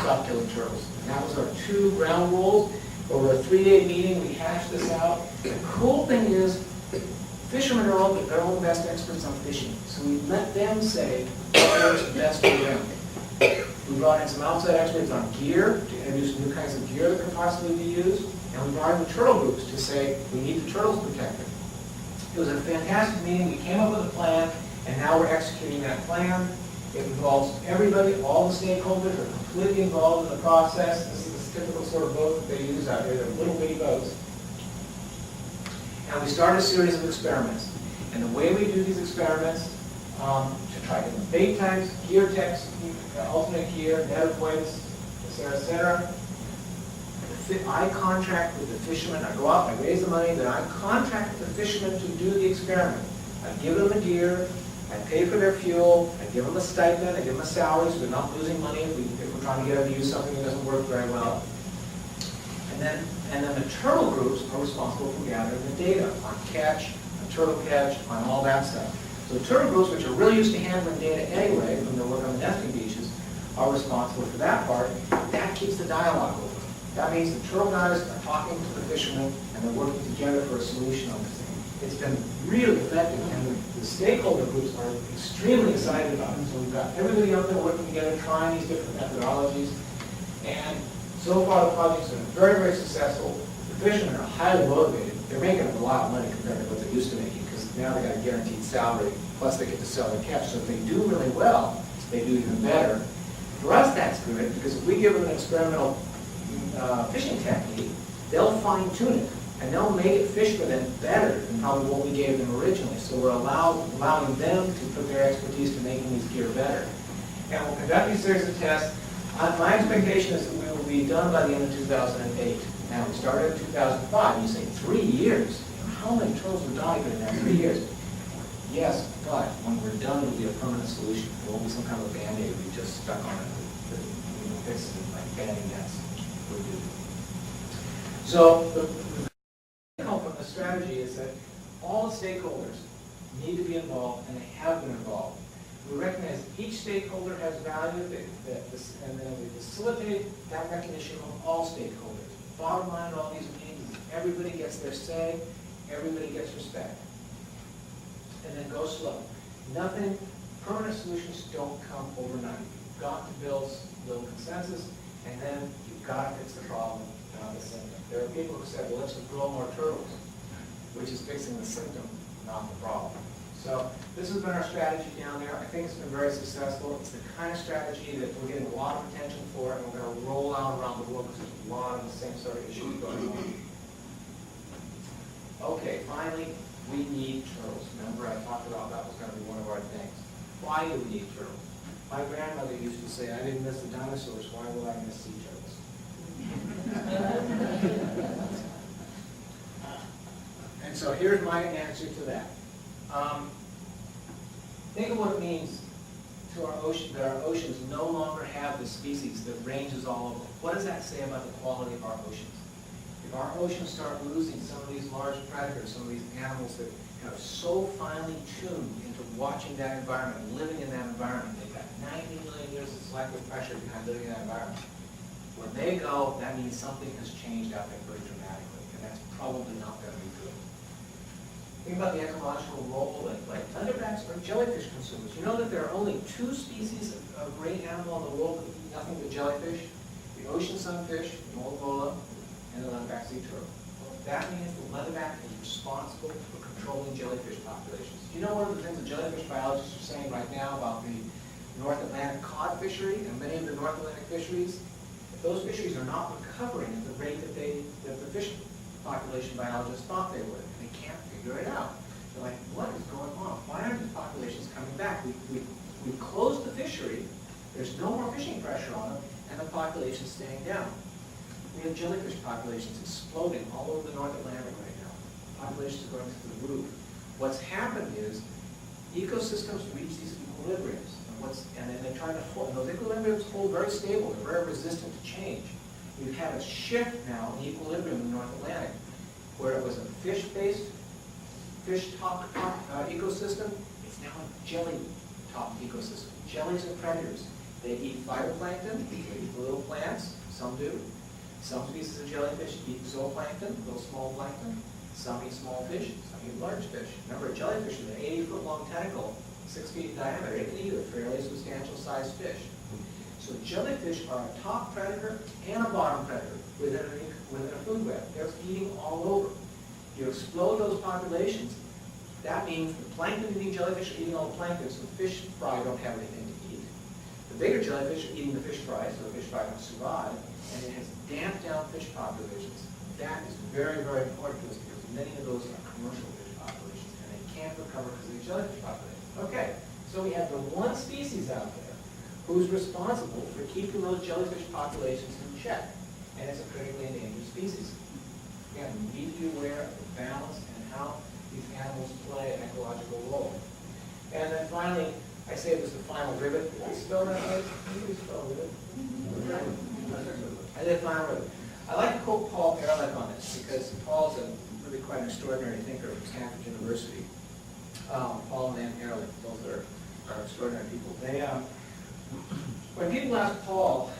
stop killing turtles. And that was our two ground rules. Over a 3-day meeting, we hashed this out. The cool thing is, fishermen are all the best experts on fishing. So we let them say what works best for them. We brought in some outside experts on gear to introduce new kinds of gear that could possibly be used. And we brought in the turtle groups to say, we need the turtles protected. It was a fantastic meeting. We came up with a plan, and now we're executing that plan. It involves everybody. All the stakeholders are completely involved in the process. This is the typical sort of boat that they use out here. They're little bitty boats. And we started a series of experiments. And the way we do these experiments, to try different bait types, gear techs, alternate gear, net weights, et cetera. I contract with the fishermen. I go out and I raise the money. Then I contract with the fishermen to do the experiment. I give them the gear. I pay for their fuel. I give them a stipend. I give them a salary so they're not losing money if we're trying to get them to use something that doesn't work very well. And then the turtle groups are responsible for gathering the data on catch, on turtle catch, on all that stuff. So the turtle groups, which are really used to handling data anyway from their work on the nesting beaches, are responsible for that part. That keeps the dialogue open. That means the turtle guys are talking to the fishermen and they're working together for a solution on this thing. It's been really effective, and the stakeholder groups are extremely excited about it. So we've got everybody out there working together, trying these different methodologies. And so far the project's been very, very successful. The fishermen are highly motivated. They're making a lot of money compared to what they used to making, because now they got a guaranteed salary, plus they get to sell their catch. So if they do really well, they do even better. For us, that's good, because if we give them an experimental fishing technique, they'll fine-tune it, and they'll make it fish for them better than probably what we gave them originally. So we're allowing them to put their expertise to making these gear better. And we'll conduct these series of tests. My expectation is that we will be done by the end of 2008. Now, we started in 2005, and you say 3 years. How many turtles will die during that 3 years? Yes, but when we're done, it'll be a permanent solution. It won't be some kind of a Band-Aid we just stuck on it. Fix it like banding nets. So the hope of the strategy is that all the stakeholders need to be involved, and they have been involved. We recognize each stakeholder has value, and then we facilitate that recognition of all stakeholders. Bottom line of all these meetings is everybody gets their say, everybody gets respect. And then go slow. Permanent solutions don't come overnight. You've got to build consensus, and then you've got to fix the problem, not the symptom. There are people who say, well, let's just grow more turtles, which is fixing the symptom, not the problem. So this has been our strategy down there. I think it's been very successful. It's the kind of strategy that we're getting a lot of attention for, and we're going to roll out around the world because there's a lot of the same sort of issues going on. Okay, finally, we need turtles. Remember, I talked about that was going to be one of our things. Why do we need turtles? My grandmother used to say, I didn't miss the dinosaurs, why will I miss sea turtles? And so here's my answer to that. Think of what it means to our ocean, that our oceans no longer have the species that ranges all over. What does that say about the quality of our oceans? If our oceans start losing some of these large predators, some of these animals that are so finely tuned into watching that environment, living in that environment, they've got 90 million years of selective pressure behind living in that environment. When they go, that means something has changed out there very dramatically, and that's probably not going to be good. Think about the ecological role, like leatherbacks are jellyfish consumers. You know that there are only 2 species of great animal in the world that eat nothing but jellyfish? The ocean sunfish, the molavola, and the leatherback sea turtle. That means the leatherback is responsible for controlling jellyfish populations. Do you know one of the things the jellyfish biologists are saying right now about the North Atlantic cod fishery and many of the North Atlantic fisheries? If those fisheries are not recovering at the rate that the fish population biologists thought they would, and they can't figure it out. They're like, what is going on? Why aren't the populations coming back? We closed the fishery, there's no more fishing pressure on them, and the population's staying down. We have jellyfish populations exploding all over the North Atlantic right now. Populations are going through the roof. What's happened is ecosystems reach these equilibriums, and then they try to hold, and those equilibriums hold very stable, they're very resistant to change. We've had a shift now in equilibrium in the North Atlantic, where it was a fish-based, fish-top ecosystem, it's now a jelly-top ecosystem. Jellies and predators. They eat phytoplankton, they eat little plants, some do. Some species of jellyfish eat zooplankton, little small plankton. Some eat small fish, some eat large fish. Remember, a jellyfish is an 80-foot-long tentacle, 6 feet in diameter. It can eat a fairly substantial sized fish. So jellyfish are a top predator and a bottom predator within a food web. They're feeding all over. You explode those populations, that means the plankton-eating jellyfish are eating all the plankton, so the fish fry don't have anything to eat. The bigger jellyfish are eating the fish fry, so the fish fry don't survive, and it has damped down fish populations. That is very, very important to us because many of those are commercial fish populations, and they can't recover because of the jellyfish population. Okay, so we have the one species out there who's responsible for keeping those jellyfish populations in check, and it's a critically endangered species. Again, we need to be aware of the balance and how these animals play an ecological role. And then finally, I say this is the final rivet. Did I spell that right? Did you spell rivet? I did final rivet. I like to quote Paul Ehrlich on this because Paul's a really quite an extraordinary thinker from Stanford University. Paul and Ann Ehrlich, both are extraordinary people. They, when people ask Paul,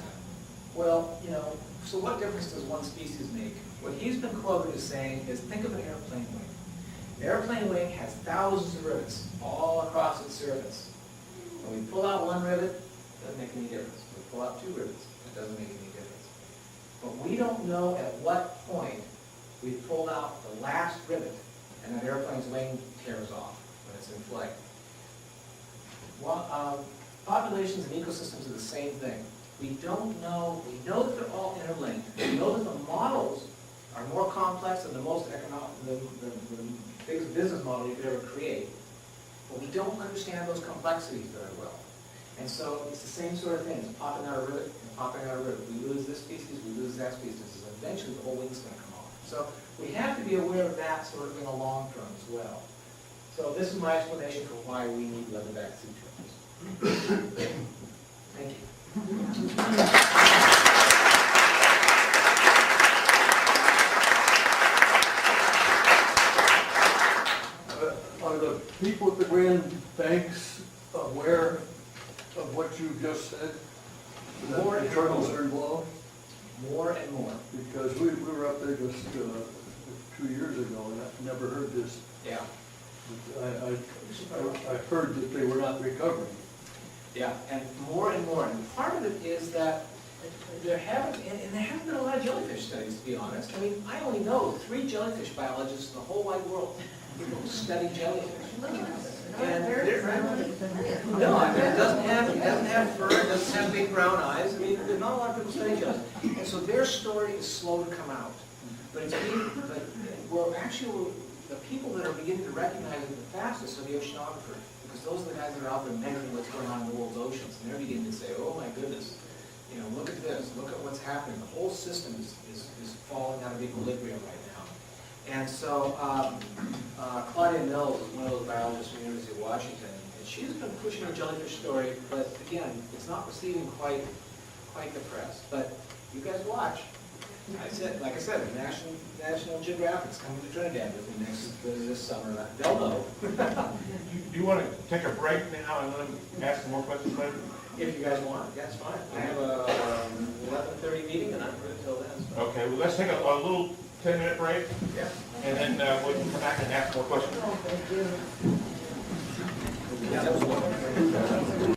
well, you know, so what difference does one species make? What he's been quoted as saying is, think of an airplane wing. An airplane wing has thousands of rivets all across its surface. When we pull out one rivet, it doesn't make any difference. When we pull out 2 rivets, it doesn't make any difference. But we don't know at what point we pulled out the last rivet and that airplane's wing tears off when it's in flight. Well, populations and ecosystems are the same thing. We don't know, we know that they're all interlinked. We know that the models are more complex than the most the biggest business model you could ever create. But we don't understand those complexities very well. And so it's the same sort of thing. It's popping out a rivet and popping out a rivet. We lose this species, we lose that species. And eventually the whole wing's going to come off. So we have to be aware of that sort of in the long term as well. So this is my explanation for why we need leatherback sea turtles. Thank you. Are the people at the Grand Banks aware of what you just said? That More the and turtles more. are involved? More and more. Because we were up there just 2 years ago, and I never heard this. Yeah. I heard that they were not recovering. Yeah, and more. And part of it is that there haven't been a lot of jellyfish studies, to be honest. I mean, I only know 3 jellyfish biologists in the whole wide world who study jellyfish. And they're no, I mean, it doesn't have fur, it doesn't have big brown eyes. I mean, there's not a lot of people studying jellyfish. And so their story is slow to come out. But the people that are beginning to recognize it the fastest are the oceanographers. Because those are the guys that are out there measuring what's going on in the world's oceans. And they're beginning to say, oh my goodness, you know, look at this, look at what's happening. The whole system is falling out of equilibrium right now. And so Claudia Mills is one of those biologists from the University of Washington, and she's been pushing her jellyfish story, but again, it's not receiving quite the press. But you guys watch. Like I said, National Geographic's coming to Trinidad with me this summer. They'll know. Do you want to take a break now and let them ask some more questions later? If you guys want, that's fine. I have a 11:30 meeting and I'm good until then. So. Okay, well, let's take a little 10-minute break, Yeah. and then we can come back and ask more questions. Oh, thank you. Yeah, that was one.